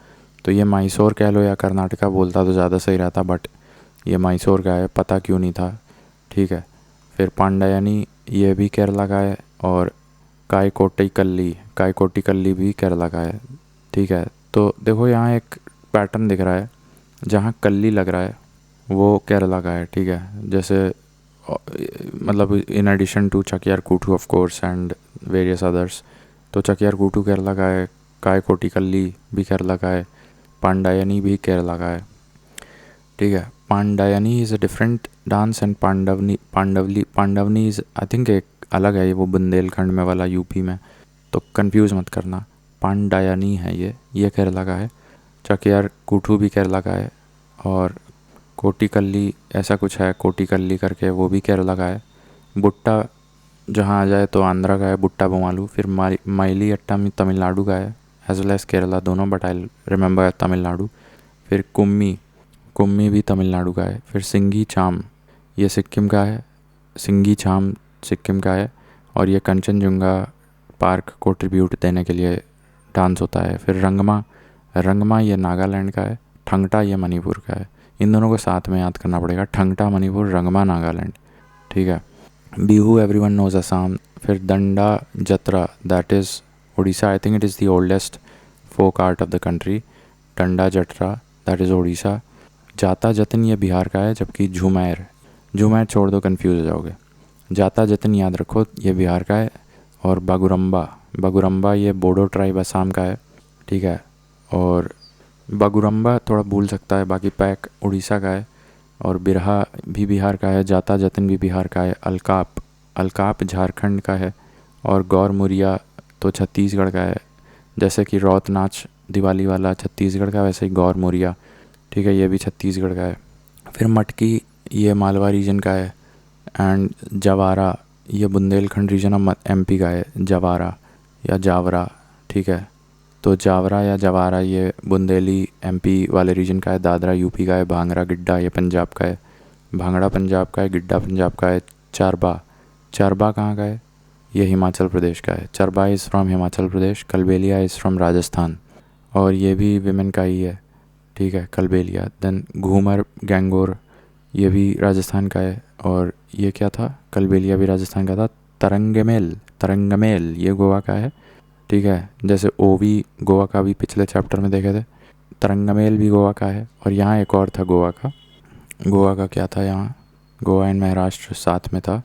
तो ये मैसूर कह लो या कर्नाटका बोलता तो ज़्यादा सही रहता, बट ये मैसूर का है, पता क्यों नहीं था, ठीक है। फिर पांडयानी ये भी केरला का है। और काईकोटी कल्ली भी केरला का है, ठीक है। तो देखो यहाँ एक पैटर्न दिख रहा है, जहाँ कल्ली लग रहा है वो केरला का है, ठीक है। जैसे मतलब इन एडिशन टू चकियार कूटू of course and various others. तो चकियार कूटू केरला का है, काईकोटी कल्ली भी केरला का है, पांडयानी भी केरला का है, ठीक है। Pandayani is a different dance and Pandavani is I think एक अलग है, वो बुंदेलखंड में वाला यूपी में, तो कंफ्यूज मत करना। पांडयानी है ये केरला का है। चकियार कूटू भी केरला का है। और कोटिकल्ली ऐसा कुछ है, कोटिकल्ली करके, वो भी केरला का है। बुट्टा जहाँ आ जाए तो आंध्रा का है, बुट्टा बोमालू। फिर माइली अट्टा तमिलनाडु का है, एज वेल एज केरला दोनों, बट आई रिमेंबर तमिलनाडु। फिर कुम्मी भी तमिलनाडु का है। फिर सिंगी चाम ये सिक्किम का है, सिंगी चाम सिक्किम का है। और ये कंचनजुंगा पार्क को ट्रिब्यूट देने के लिए डांस होता है। फिर रंगमा ये नागालैंड का है। ठंगटा ये मणिपुर का है। इन दोनों को साथ में याद करना पड़ेगा, ठंगटा मणिपुर, रंगमा नागालैंड, ठीक है। Bihu everyone knows Assam. फिर Danda Jatra that is Orissa, I think it is the oldest folk art of the country. Danda Jatra that is Orissa. जाता जतन ये बिहार का है, जबकि झुमैर छोड़ दो, कंफ्यूज हो जाओगे। जाता जतन याद रखो, ये बिहार का है। और बागुरम्बा ये बोडो ट्राइब असम का है, ठीक है। और बागुरम्बा थोड़ा भूल सकता है, बाकी पैक उड़ीसा का है। और बिरहा भी बिहार का है, जाता जतन भी बिहार का है। अलकाप झारखंड का है। और गौर मुरिया तो छत्तीसगढ़ का है। जैसे कि रौत नाच दिवाली वाला छत्तीसगढ़ का, वैसे ही गौर मुरिया, ठीक है, ये भी छत्तीसगढ़ का है। फिर मटकी ये मालवा रीजन का है। एंड जवारा ये बुंदेलखंड रीजन ऑफ एमपी का है, जवारा या जावरा, ठीक है। तो जावरा या जवारा ये बुंदेली एमपी वाले रीजन का है, दादरा यूपी का है, भांगड़ा गिड्डा ये पंजाब का है, भांगड़ा पंजाब का है, गिड्डा पंजाब का है। चरबा, चरबा कहाँ का है? ये हिमाचल प्रदेश का है। Charba is from Himachal Pradesh, Kalbelia is from Rajasthan, और ये भी विमेन का ही है, ठीक है, कलबेलिया। देन घूमर गैंगोर ये भी राजस्थान का है, और ये क्या था, कलबेलिया भी राजस्थान का था। तरंगमेल, तरंगमेल ये गोवा का है, ठीक है। जैसे ओवी गोवा का भी पिछले चैप्टर में देखे थे, तरंगमेल भी गोवा का है। और यहाँ एक और था गोवा का, गोवा का क्या था यहाँ, गोवा एंड महाराष्ट्र साथ में था।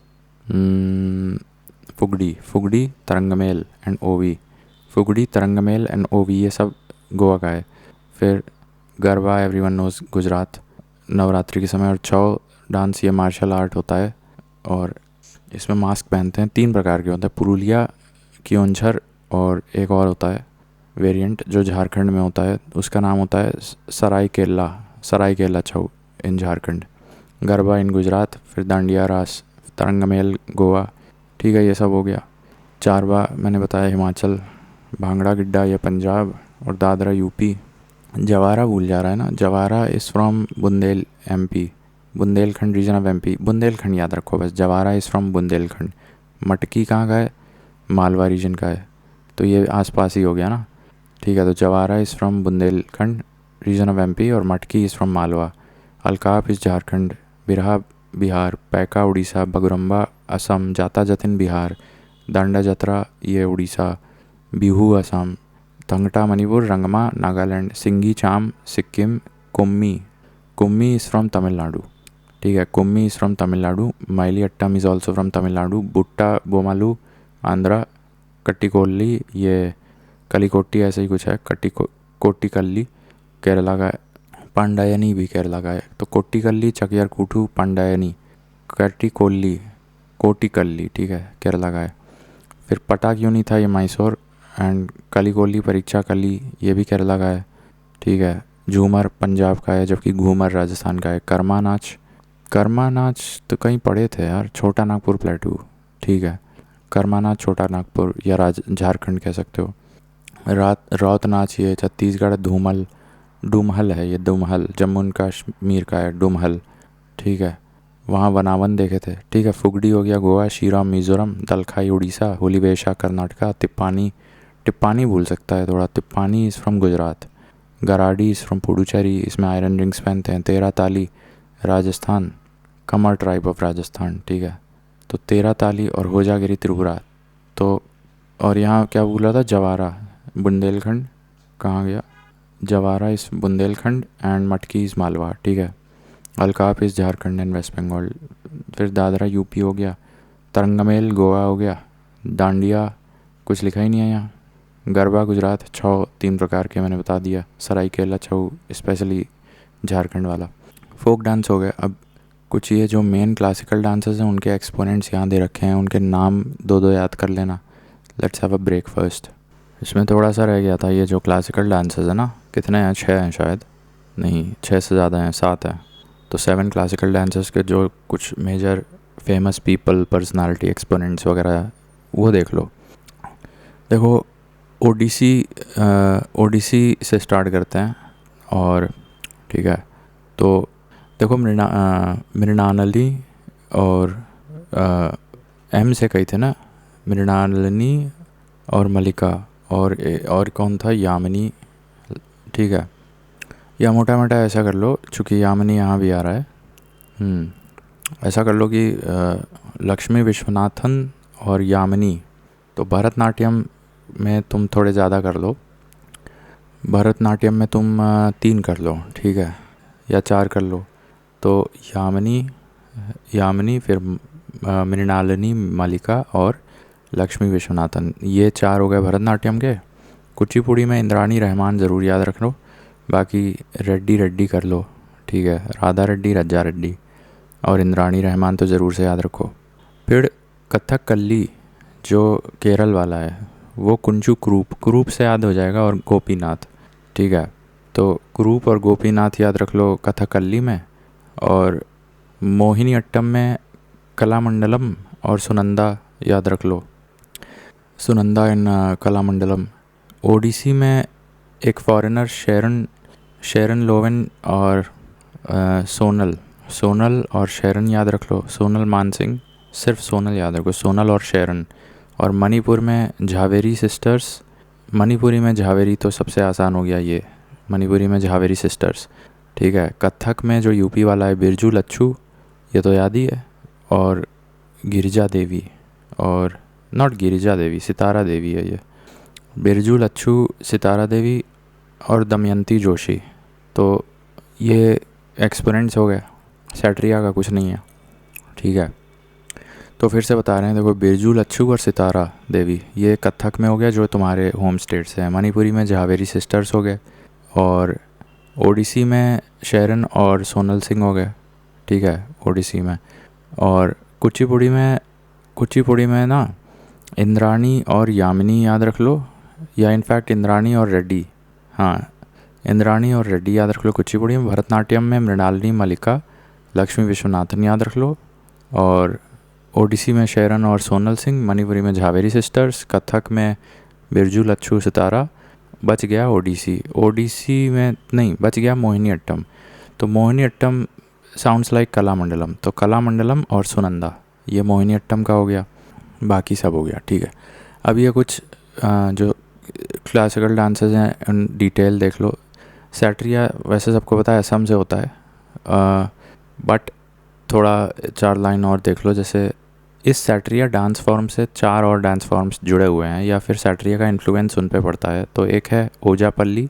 फुगड़ी, फुगड़ी तरंगमेल एंड ओवी, फुगड़ी तरंगमेल एंड ओवी ये सब गोवा का है। फिर गरबा एवरीवन नोज गुजरात, नवरात्रि के समय। और छौ डांस ये मार्शल आर्ट होता है, और इसमें मास्क पहनते हैं, 3 प्रकार के होते हैं, पुरुलिया, कियोंझर और एक और होता है वेरिएंट जो झारखंड में होता है, उसका नाम होता है सरायकेला, सरायकेला छऊ इन झारखंड। गरबा इन गुजरात, फिर दांडिया रास, तरंगमेल गोवा, ठीक है, ये सब हो गया। चारबा मैंने बताया हिमाचल, भांगड़ा गिड्डा ये पंजाब, और दादरा यूपी। जवारा भूल जा रहा है ना, Jawara is from Bundel MP, Bundelkhand region of MP, Bundelkhand याद रखो बस, जवारा इज़ फ्रॉम बुंदेलखंड। मटकी कहाँ का है? मालवा रीजन का है, तो ये आसपास ही हो गया ना, ठीक है। तो Jawara is from Bundelkhand region of MP, और Matki is from Malwa. Alkap is Jharkhand, Birha Bihar, Paika Orissa, बगुरम्बा Assam, जाता जतिन बिहार, दांडा जतरा ये उड़ीसा, बिहू असम, तंगटा मणिपुर, रंगमा नागालैंड, सिंगी चाम सिक्किम, कुम्मी, कुम्मी इज़ फ्रॉम तमिलनाडु, ठीक है, Kummi is from Tamil Nadu. Mayil Attam is also from Tamil Nadu. Butta Bommalu Andhra, Kattikolli ये कलिकोट्टी ऐसे ही कुछ है, कोट्टिकल्ली केरला का है, पांडायनी भी केरला का है। तो कोट्टिकल्ली, चकियारकूटू, पांडायनी, कट्टिकोल्ली, कोटिकल्ली, ठीक है, केरला का है। फिर पटा क्यों नहीं था ये मैसूर, एंड कलिकोली परीक्षा कली ये भी केरला का है, ठीक है। झूमर पंजाब का है, जबकि घूमर राजस्थान का है। कर्मा नाच, कर्मा नाच तो कहीं पढ़े थे यार, छोटा नागपुर प्लेटू, ठीक है, कर्मा नाच छोटा नागपुर या झारखंड कह सकते हो। रौत नाच ये छत्तीसगढ़। धूमल, डुमहल है ये, दुमहल जम्मू एंड कश्मीर का है, डुमहल, ठीक है, वहाँ वनावन देखे थे, ठीक है। फुगड़ी हो गया गोवा, शिराम मिज़ोरम, दलखाई उड़ीसा, हुलीबेशा कर्नाटका, तिप्पानी, टिप्पानी भूल सकता है थोड़ा, Tippani is from Gujarat. Garadi is from Puducherry, इसमें आयरन रिंग्स पहनते हैं। तेरह ताली राजस्थान, कमर ट्राइब ऑफ राजस्थान, ठीक है। तो तेरह ताली और होजागिरी त्रिपुरा। तो और यहाँ क्या बोला था, जवारा बुंदेलखंड, कहाँ गया, Jawara is Bundelkhand and Matki is Malwa, ठीक है। Alkap is Jharkhand and West Bengal. फिर दादरा यूपी हो गया, तरंगमेल गोवा हो गया, दांडिया कुछ लिखा ही नहीं है यहाँ, गरबा गुजरात, छौ 3 प्रकार के मैंने बता दिया, सरायकेला छऊ स्पेशली झारखंड वाला। फोक डांस हो गया। अब कुछ ये जो मेन क्लासिकल डांसर्स हैं उनके एक्सपोनेंट्स यहाँ दे रखे हैं, उनके नाम 2-2 याद कर लेना। Let's have a break first. इसमें थोड़ा सा रह गया था, ये जो क्लासिकल डांसर्स है ना, कितने हैं, 6 हैं शायद, नहीं 6 से ज़्यादा हैं, 7 हैं। तो 7 क्लासिकल डांसर्स के जो कुछ major famous people, personality, exponents वगैरह वो देख लो। देखो ओडिसी, ओडिसी से स्टार्ट करते हैं, और ठीक है, तो देखो मृणालिनी और एम से कही थे ना, मृणालिनी और मलिका, और कौन था, यामिनी, ठीक है। या मोटा मोटा ऐसा कर लो, चूँकि यामिनी यहाँ भी आ रहा है, ऐसा कर लो कि लक्ष्मी विश्वनाथन और यामिनी। तो भरतनाट्यम में तुम थोड़े ज़्यादा कर लो, भरतनाट्यम में तुम 3 कर लो, ठीक है, या 4 कर लो। तो यामिनी फिर मृणालिनी, मलिका और लक्ष्मी विश्वनाथन, ये 4 हो गए भरतनाट्यम के। कुचिपुड़ी में इंद्राणी रहमान ज़रूर याद रख लो, बाकी रेड्डी कर लो, ठीक है, राधा रेड्डी, रज्जा रेड्डी, और इंद्राणी रहमान तो ज़रूर से याद रखो। फिर कथकली जो केरल वाला है वो कुंचू क्रूप से याद हो जाएगा, और गोपीनाथ, ठीक है। तो क्रूप और गोपीनाथ याद रख लो कथकली में, और मोहिनी अट्टम में कलामंडलम और सुनंदा याद रख लो, सुनंदा इन कलामंडलम। ओडिसी में एक फॉरेनर शेरन लोवेन और सोनल और शेरन याद रख लो, सोनल मानसिंह, सिर्फ सोनल याद रखो, सोनल और शेरन। और मणिपुर में झावेरी सिस्टर्स, मणिपुरी में झावेरी तो सबसे आसान हो गया ये, मणिपुरी में झावेरी सिस्टर्स, ठीक है। कथक में जो यूपी वाला है बिरजू लच्छू, ये तो याद ही है, और गिरिजा देवी, और नॉट गिरिजा देवी, सितारा देवी है ये, बिरजू लच्छू, सितारा देवी और दमयंती जोशी। तो ये एक्सपोनेंट्स हो गए, सैट्रिया का कुछ नहीं है, ठीक है। तो फिर से बता रहे हैं, देखो बिरजू लच्छू और सितारा देवी ये कथक में हो गया जो तुम्हारे होम स्टेट से है। मणिपुरी में झावेरी सिस्टर्स हो गए, और ओडिसी में शेरन और सोनल सिंह हो गए, ठीक है, ओडिसी में। और कुचिपुड़ी में ना इंद्राणी और यामिनी याद रख लो, या इनफैक्ट इंद्राणी और रेड्डी, हाँ इंद्राणी और रेड्डी याद रख लो कुचिपुड़ी में। भरतनाट्यम में मृणालिनी मलिका, लक्ष्मी विश्वनाथन याद रख लो। और ओडिसी में शेरन और सोनल सिंह, मणिपुरी में झावेरी सिस्टर्स, कथक में बिरजू लच्छू सितारा। बच गया ओडिसी में नहीं, बच गया मोहिनी अट्टम। तो मोहिनी अट्टम साउंड्स लाइक कलामंडलम, तो कलामंडलम और सुनंदा ये मोहिनी अट्टम का हो गया, बाकी सब हो गया, ठीक है। अब ये कुछ जो क्लासिकल डांसेस हैं उन डिटेल देख लो। सैट्रिया वैसे सबको पता है असम से होता है, बट थोड़ा 4 लाइन और देख लो। जैसे इस सैट्रिया डांस फॉर्म से 4 और डांस फॉर्म्स जुड़े हुए हैं, या फिर सैट्रिया का इन्फ्लुएंस उन पे पड़ता है। तो एक है Ojapali,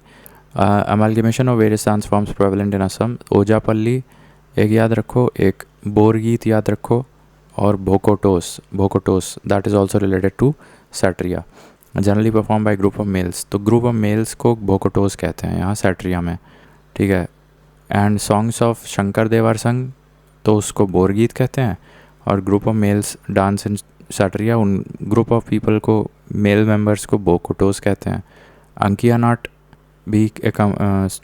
amalgamation of various dance forms prevalent in Assam, Ojapali एक याद रखो, एक बोरगीत याद रखो, और Bhokots that is also related to Sattriya, generally perform by group of males. तो ग्रुप ऑफ मेल्स को भोकोटोस कहते हैं यहाँ सैट्रिया में, ठीक है। एंड सॉन्ग्स ऑफ शंकर देवर संग, तो उसको बोरगीत कहते हैं। और group of males dance in Sattriya, उन ग्रुप ऑफ पीपल को, मेल मेंबर्स को भोकोटोस कहते हैं। अंकिया नाट भी एक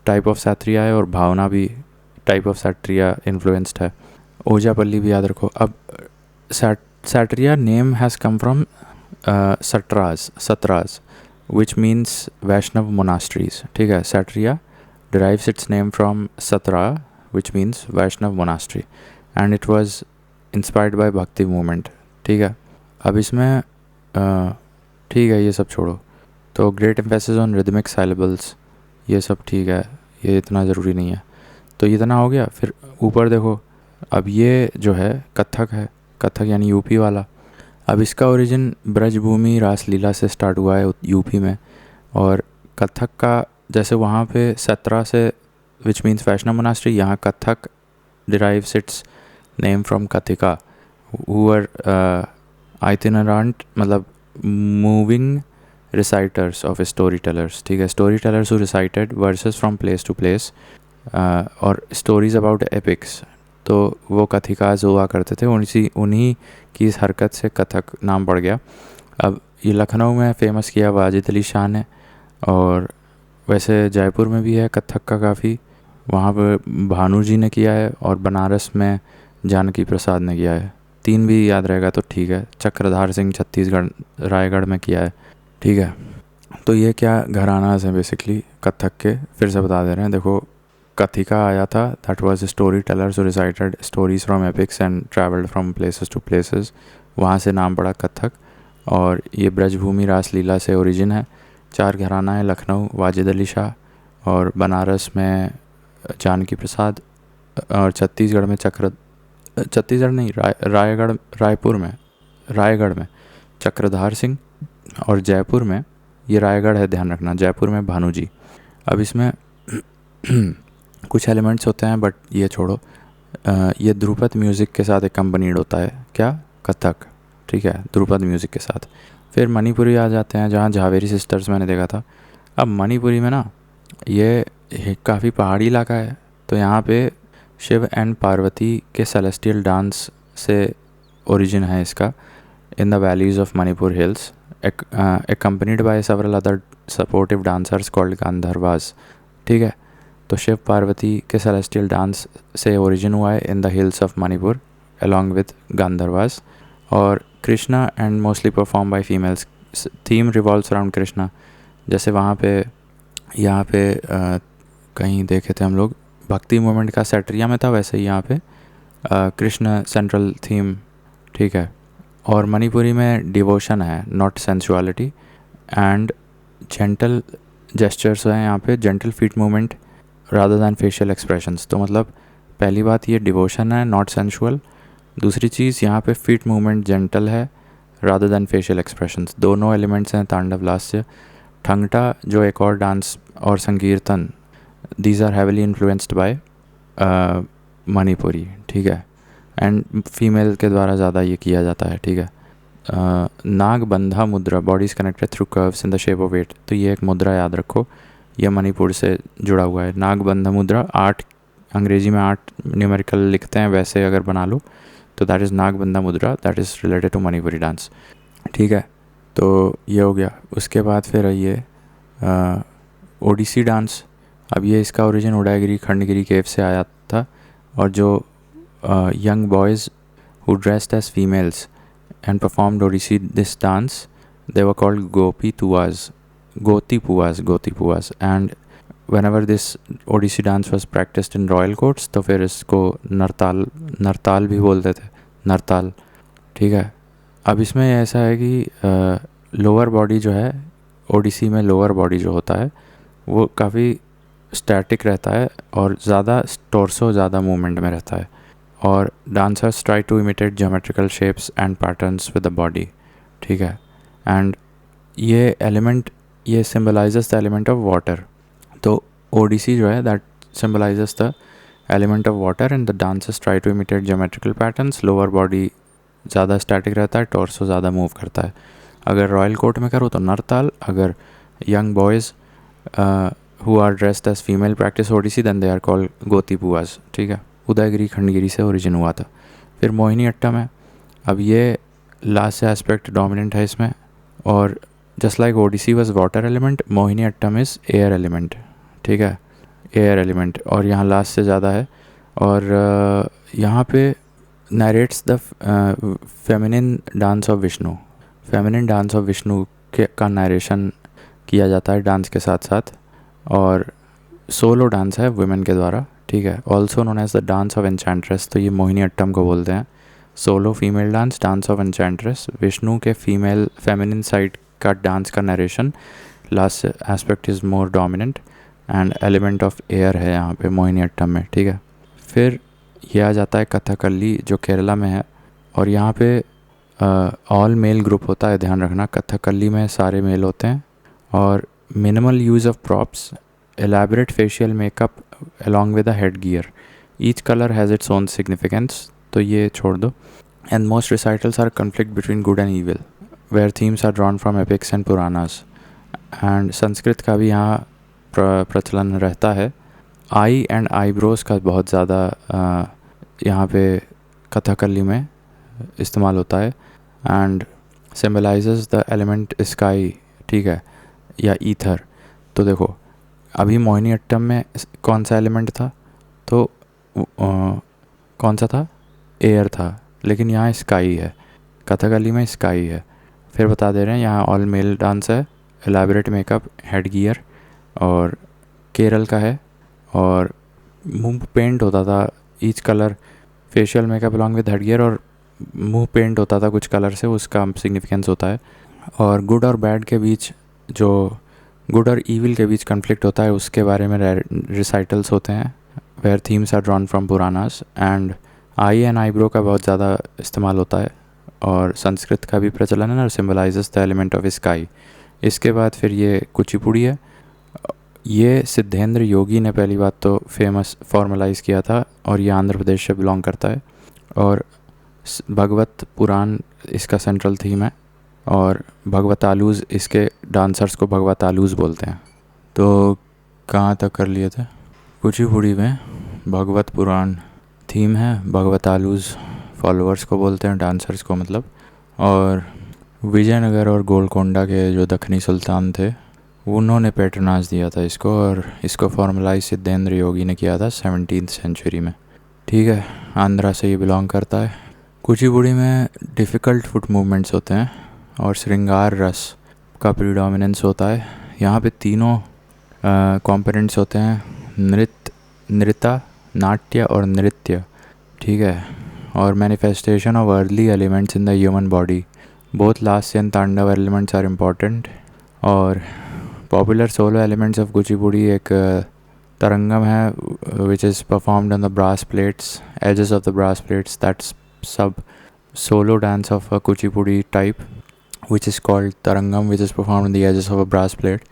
टाइप ऑफ सैट्रिया है, और भावना भी टाइप ऑफ सैट्रिया इन्फ्लुएंस्ड है। ओजापल्ली भी याद रखो। अब Sattriya name has come from Satras which means Vaishnav monasteries, ठीक है। सैट्रिया derives its name from Satra, which means Vaishnav monastery, and it was inspired by Bhakti movement, ठीक है। अब इसमें ठीक है, ये सब छोड़ो। तो great emphasis on rhythmic syllables, ये सब ठीक है, ये इतना ज़रूरी नहीं है। तो इतना हो गया। फिर ऊपर देखो, अब ये जो है कथक है, कथक यानी यूपी वाला। अब इसका ओरिजिन ब्रजभूमि रासलीला से स्टार्ट हुआ है यूपी में, और कथक का जैसे वहाँ पे 17 से विच मीन्स वैष्णव मोनास्ट्री, यहाँ Kathak derives its name from Kathika who are itinerant, मतलब moving reciters of story tellers, ठीक है। Story tailors who recited verses from place to place और स्टोरीज अबाउट एपिक्स, तो वो कथिकाज हुआ करते थे। उन्हीं की इस हरकत से कथक नाम पड़ गया। अब ये लखनऊ में फेमस किया वाजिद अली शाह ने, और वैसे जयपुर में भी है कथक का काफ़ी, वहाँ पर भानु जी ने किया है, और बनारस में जानकी प्रसाद ने किया है। 3 भी याद रहेगा तो ठीक है। चक्रधार सिंह छत्तीसगढ़ रायगढ़ में किया है, ठीक है। तो ये क्या घरानाज हैं बेसिकली कथक के, फिर से बता दे रहे हैं। देखो कथिका आया था, that was story tellers who recited stories from epics and travelled from places to places, वहाँ से नाम पड़ा कथक। और ये ब्रजभूमि रासलीला से ओरिजिन है। 4 घराना है, लखनऊ वाजिद अली शाह, और बनारस में जानकी प्रसाद, और छत्तीसगढ़ में रायगढ़ में चक्रधार सिंह, और जयपुर में, ये रायगढ़ है ध्यान रखना, जयपुर में भानु जी। अब इसमें कुछ एलिमेंट्स होते हैं बट ये छोड़ो। ये ध्रुपद म्यूज़िक के साथ एकम्पनीड होता है, क्या, कथक, ठीक है, ध्रुपद म्यूज़िक के साथ। फिर मणिपुरी आ जाते हैं, जहाँ झावेरी सिस्टर्स मैंने देखा था। अब मणिपुरी में ना ये काफ़ी पहाड़ी इलाका है, तो यहाँ पे शिव एंड पार्वती के सेलेस्टियल डांस से ओरिजिन है इसका, in the valleys of Manipur hills, accompanied by several other supportive dancers called गांधर्वास, ठीक है। तो शिव पार्वती के सेलेस्टियल डांस से ओरिजिन हुआ है in the hills of Manipur along with Gandharvas. और Krishna and mostly perform by females, theme revolves around Krishna. जैसे वहाँ पे यहाँ पे कहीं देखे थे हम लोग भक्ति मूवमेंट का सेट्रिया में था, वैसे ही यहाँ पे कृष्ण सेंट्रल थीम, ठीक है। और मणिपुरी में डिवोशन है, not sensuality, and gentle gestures हैं यहाँ पे, gentle feet movement rather than facial expressions. तो मतलब पहली बात ये डिवोशन है, नॉट सेंसुअल। दूसरी चीज़ यहाँ पे फीट मूवमेंट जेंटल है रादर दैन फेशियल एक्सप्रेशंस। दोनों एलिमेंट्स हैं तांडव लास्य। ठंगटा जो एक और डांस और sankirtan, these are heavily influenced by Manipuri, ठीक है। एंड फीमेल के द्वारा ज़्यादा ये किया जाता है, ठीक है। नाग बंधा मुद्रा, body is connected through curves in the shape of 8। तो ये एक मुद्रा याद रखो, यह मणिपुर से जुड़ा हुआ है। नाग बंधा मुद्रा 8, अंग्रेजी में 8 न्यूमेरिकल लिखते हैं, वैसे अगर बना लो तो that is Nag Bandha mudra, that is related to Manipuri dance, ठीक है। तो ये हो गया। उसके बाद फिर ये ओडिसी डांस। अब ये इसका ओरिजिन उदयगिरी खंडगिरी केव से आया था, और जो young boys who dressed as females and performed Odissi this dance, they were called Gotipuas, and whenever this Odissi dance was practiced in royal courts तो फिर इसको नरताल भी बोलते थे, नरताल, ठीक है। अब इसमें ऐसा है कि लोअर बॉडी जो है ओडिसी में, लोअर बॉडी जो होता है वो काफ़ी स्टैटिक रहता है और ज़्यादा टॉर्सो ज़्यादा मूवमेंट में रहता है, और dancers try to imitate geometrical shapes and patterns with the body, ठीक है। एंड ये एलिमेंट, ये symbolizes the element of water. तो ओडिसी जो है that symbolizes the element of water, and the dancers try to imitate geometrical patterns. Lower body ज़्यादा static रहता है, टॉर्सो ज़्यादा मूव करता है। अगर रॉयल कोर्ट में करो तो नरताल, अगर young boys who are dressed as female practice Odissi then they are called Gotipuas, ठीक है। उदयगिरी खंडगिरी से ओरिजिन हुआ था। फिर मोहिनी अट्टम है। अब ये लास्ट से एस्पेक्ट डोमिनेंट है इसमें, और just like Odissi was water element, Mohini Attam is air element, ठीक है, एयर एलिमेंट, और यहाँ लास्ट से ज़्यादा है। और यहाँ पे narrates the feminine dance of Vishnu, feminine dance of Vishnu के का नरेशन किया जाता है डांस के साथ साथ, और सोलो डांस है वुमेन के द्वारा, ठीक है। Also known as the dance of enchantress, तो ये मोहिनी अट्टम को बोलते हैं। Solo female dance, dance of enchantress, Vishnu के फीमेल फेमिनिन साइड का डांस का narration, last aspect is more dominant, and element of air है यहाँ पे मोहिनी अट्टम में, ठीक है। फिर ये आ जाता है कथकली जो केरला में है, और यहाँ पे ऑल मेल ग्रुप होता है, ध्यान रखना। कथकली में सारे मेल होते हैं, और minimal use of props, elaborate facial makeup along with a headgear. Each color has its own significance, तो ये छोड़ दो। And most recitals are conflict between good and evil, where themes are drawn from epics and Puranas. And Sanskrit का भी यहाँ प्रचलन रहता है। आई एंड आईब्रोज का बहुत ज़्यादा यहाँ पे कथकली में इस्तेमाल होता है, and symbolises the element sky, ठीक है, या ईथर। तो देखो अभी मोहिनी अट्टम में कौन सा एलिमेंट था, तो कौन सा था, एयर था, लेकिन यहाँ स्काई है, कथकली में स्काई है। फिर बता दे रहे हैं यहाँ ऑल मेल डांस है, एलैबोरेट मेकअप, हेड गियर, और केरल का है, और मुंह पेंट होता था, each colour facial makeup along with head gear, और मुंह पेंट होता था कुछ कलर से, उसका सिग्निफिकेंस होता है। और गुड और बैड के बीच, जो गुड और ईविल के बीच कन्फ्लिक्ट होता है, उसके बारे में रिसाइटल्स होते हैं, where themes are drawn from Puranas. And eye and eyebrow का बहुत ज़्यादा इस्तेमाल होता है, और संस्कृत का भी प्रचलन है ना, symbolises the element of sky. इसके बाद फिर ये कुचिपुड़ी है। ये सिद्धेंद्र योगी ने पहली बात तो फेमस फॉर्मलाइज़ किया था, और ये आंध्र प्रदेश से बिलोंग करता है, और भगवत पुराण इसका सेंट्रल थीम है, और भगवतालूज़, इसके डांसर्स को भगवतालूज़ बोलते हैं। तो कहाँ तक कर लिए थे, कुचिपुड़ी में भगवत पुराण थीम है, भगवतालूज़ फॉलोअर्स को बोलते हैं, डांसर्स को मतलब। और विजयनगर और गोलकोंडा के जो दक्षिणी सुल्तान थे उन्होंने पेट्रोनाज दिया था इसको, और इसको फॉर्मलाइज सिद्धेंद्र योगी ने किया था 17th सेंचुरी में। ठीक है, आंध्रा से ये बिलोंग करता है। कुचिपुड़ी में डिफ़िकल्ट फुट मूवमेंट्स होते हैं और श्रृंगार रस का प्रीडोमिनेंस होता है। यहाँ पे तीनों कॉम्पोनेंट्स होते हैं, नृत्य, नाट्य और नृत्य। ठीक है, और manifestation of early elements in the human body, both lasya and tandava elements are important. और popular solo elements of Kuchipudi एक तरंगम है which is performed on the brass plates, edges of the brass plates, that's सब solo dance of a kuchipudi type which is called tarangam, which is performed on the edges of a brass plate.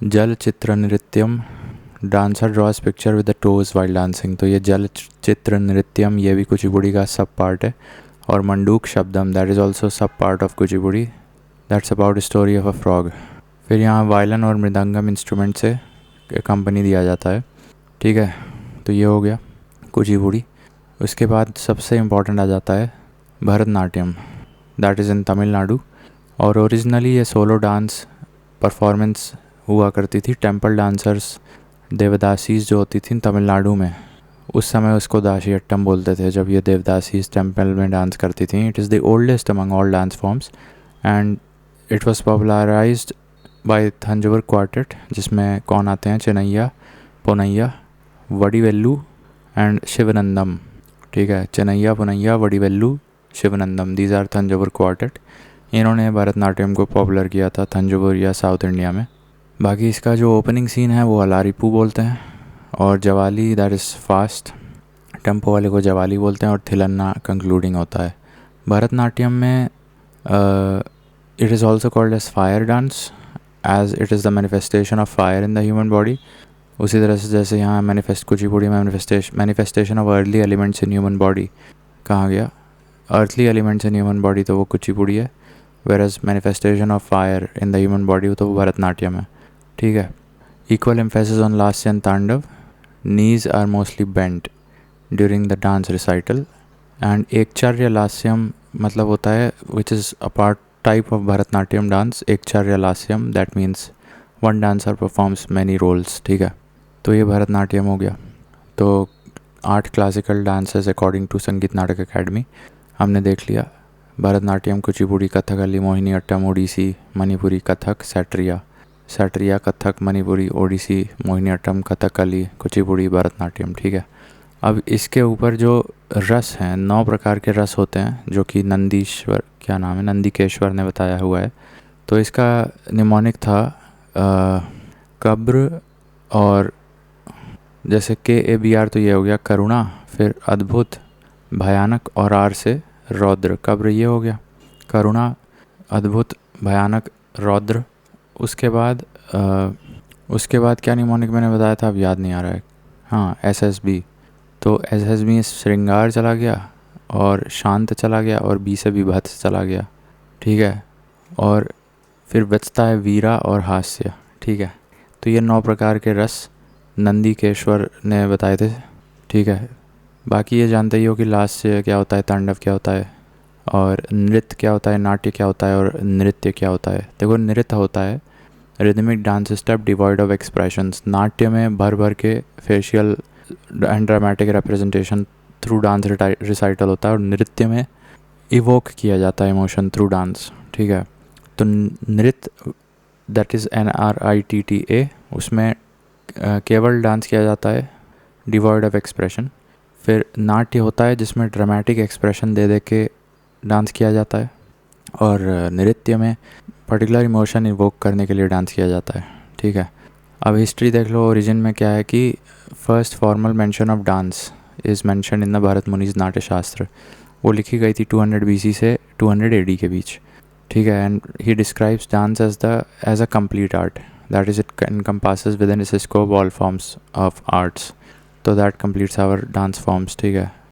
Jal chitra nrityam, dancer draws picture with the toes while dancing. तो ये जल चित्र नृत्यम ये भी कुचिपुड़ी का सब part है। और मंडूक शब्दम, दैट इज़ ऑल्सो सब part of Kuchipudi, that's about story of a frog. फिर यहाँ वायलिन और मृदंगम इंस्ट्रूमेंट से कंपनी दिया जाता है। ठीक है, तो ये हो गया कुचिपुड़ी। उसके बाद सबसे इम्पॉर्टेंट आ जाता है Bharatanatyam, that is in Tamil Nadu. और ओरिजिनली ये सोलो डांस परफॉर्मेंस हुआ करती थी। टेम्पल डांसर्स देवदासीज जो होती थी तमिलनाडु में, उस समय उसको दाशियट्टम बोलते थे जब ये देवदासीज टेम्पल में डांस करती थी। It is the oldest among all dance forms and it was popularised by Thanjavur quartet, जिसमें कौन आते हैं, चेन्नैया, पोनैया, वडिवेल्लू एंड शिवनंदम। ठीक है, Chinnaiah, Ponnaiah, Vadivelu, Shivanandam, these are Thanjavur quartet. इन्होंने भरतनाट्यम को पॉपुलर किया था थंजावुर या साउथ इंडिया में। बाकी इसका जो ओपनिंग सीन है वो अलारिपू बोलते हैं, और Jawali that is fast tempo वाले को जवाली बोलते हैं, और थिलन्ना कंक्लूडिंग होता है। भरतनाट्यम में it is also called as fire dance as it is the manifestation of fire in the human body. उसी तरह से जैसे यहाँ कुचिपुड़ी में manifestation of early elements in human body कहा गया, earthly elements in human body तो वो कुचिपुड़ी है, whereas manifestation of fire in the human body तो वो भरतनाट्यम है। ठीक है, equal emphasis on lasya and तांडव, knees are mostly bent during the dance recital and एकचर्या लास्यम मतलब होता है which is a part type of Bharatanatyam dance, एकचर्या लास्यम, that means one dancer performs many roles। ठीक है, तो ये भरतनाट्यम हो गया। तो 8 क्लासिकल डांसेस अकॉर्डिंग टू संगीत नाटक अकेडमी हमने देख लिया। भरतनाट्यम, कुचिपुड़ी, कथकली, मोहिनी अट्टम, ओडिसी, मणिपुरी, कथक, सैट्रिया, कथक, मणिपुरी, ओडिसी, मोहिनी अट्टम, कथकली, कुचिपुड़ी, भरतनाट्यम। ठीक है, अब इसके ऊपर जो रस हैं, 9 प्रकार के रस होते हैं जो कि नंदीकेश्वर ने बताया हुआ है। तो इसका निमोनिक था कब्र, और जैसे KABR तो ये हो गया करुणा, फिर अद्भुत, भयानक, और R से रौद्र, कब्र ये हो गया, करुणा, अद्भुत, भयानक, रौद्र। उसके बाद क्या निमोनिक मैंने बताया था, अब याद नहीं आ रहा है। हाँ, SSB, तो SSB श्रृंगार चला गया, और शांत चला गया, और B से बीभत्स चला गया। ठीक है, और फिर बचता है वीरा और हास्य। ठीक है, तो ये 9 प्रकार के रस नंदीकेश्वर ने बताए थे। ठीक है, बाकी ये जानते ही हो कि लास्य क्या होता है, तांडव क्या होता है, और नृत्य क्या होता है, नाट्य क्या होता है, और नृत्य क्या होता है। देखो, नृत्य होता है rhythmic dance step devoid of expressions. नाट्य में भर भर के facial and dramatic representation through dance recital होता है, और नृत्य में इवोक किया जाता है इमोशन थ्रू डांस। ठीक है, तो नृत्य दैट इज़ NRITTA, उसमें केवल डांस किया जाता है डिवॉइड ऑफ एक्सप्रेशन। फिर नाट्य होता है जिसमें ड्रामेटिक एक्सप्रेशन दे दे के डांस किया जाता है, और नृत्य में पर्टिकुलर इमोशन इवोक करने के लिए डांस किया जाता है। ठीक है, अब हिस्ट्री देख लो। ओरिजिन में क्या है कि first formal mention of dance is mention in the Bharat munis नाट्य शास्त्र। वो लिखी गई थी 200 BC से 200 AD के बीच। ठीक है, and he describes dance as a complete art, that is it encompasses within its scope all forms of arts, तो that completes our dance forms. ठीक है,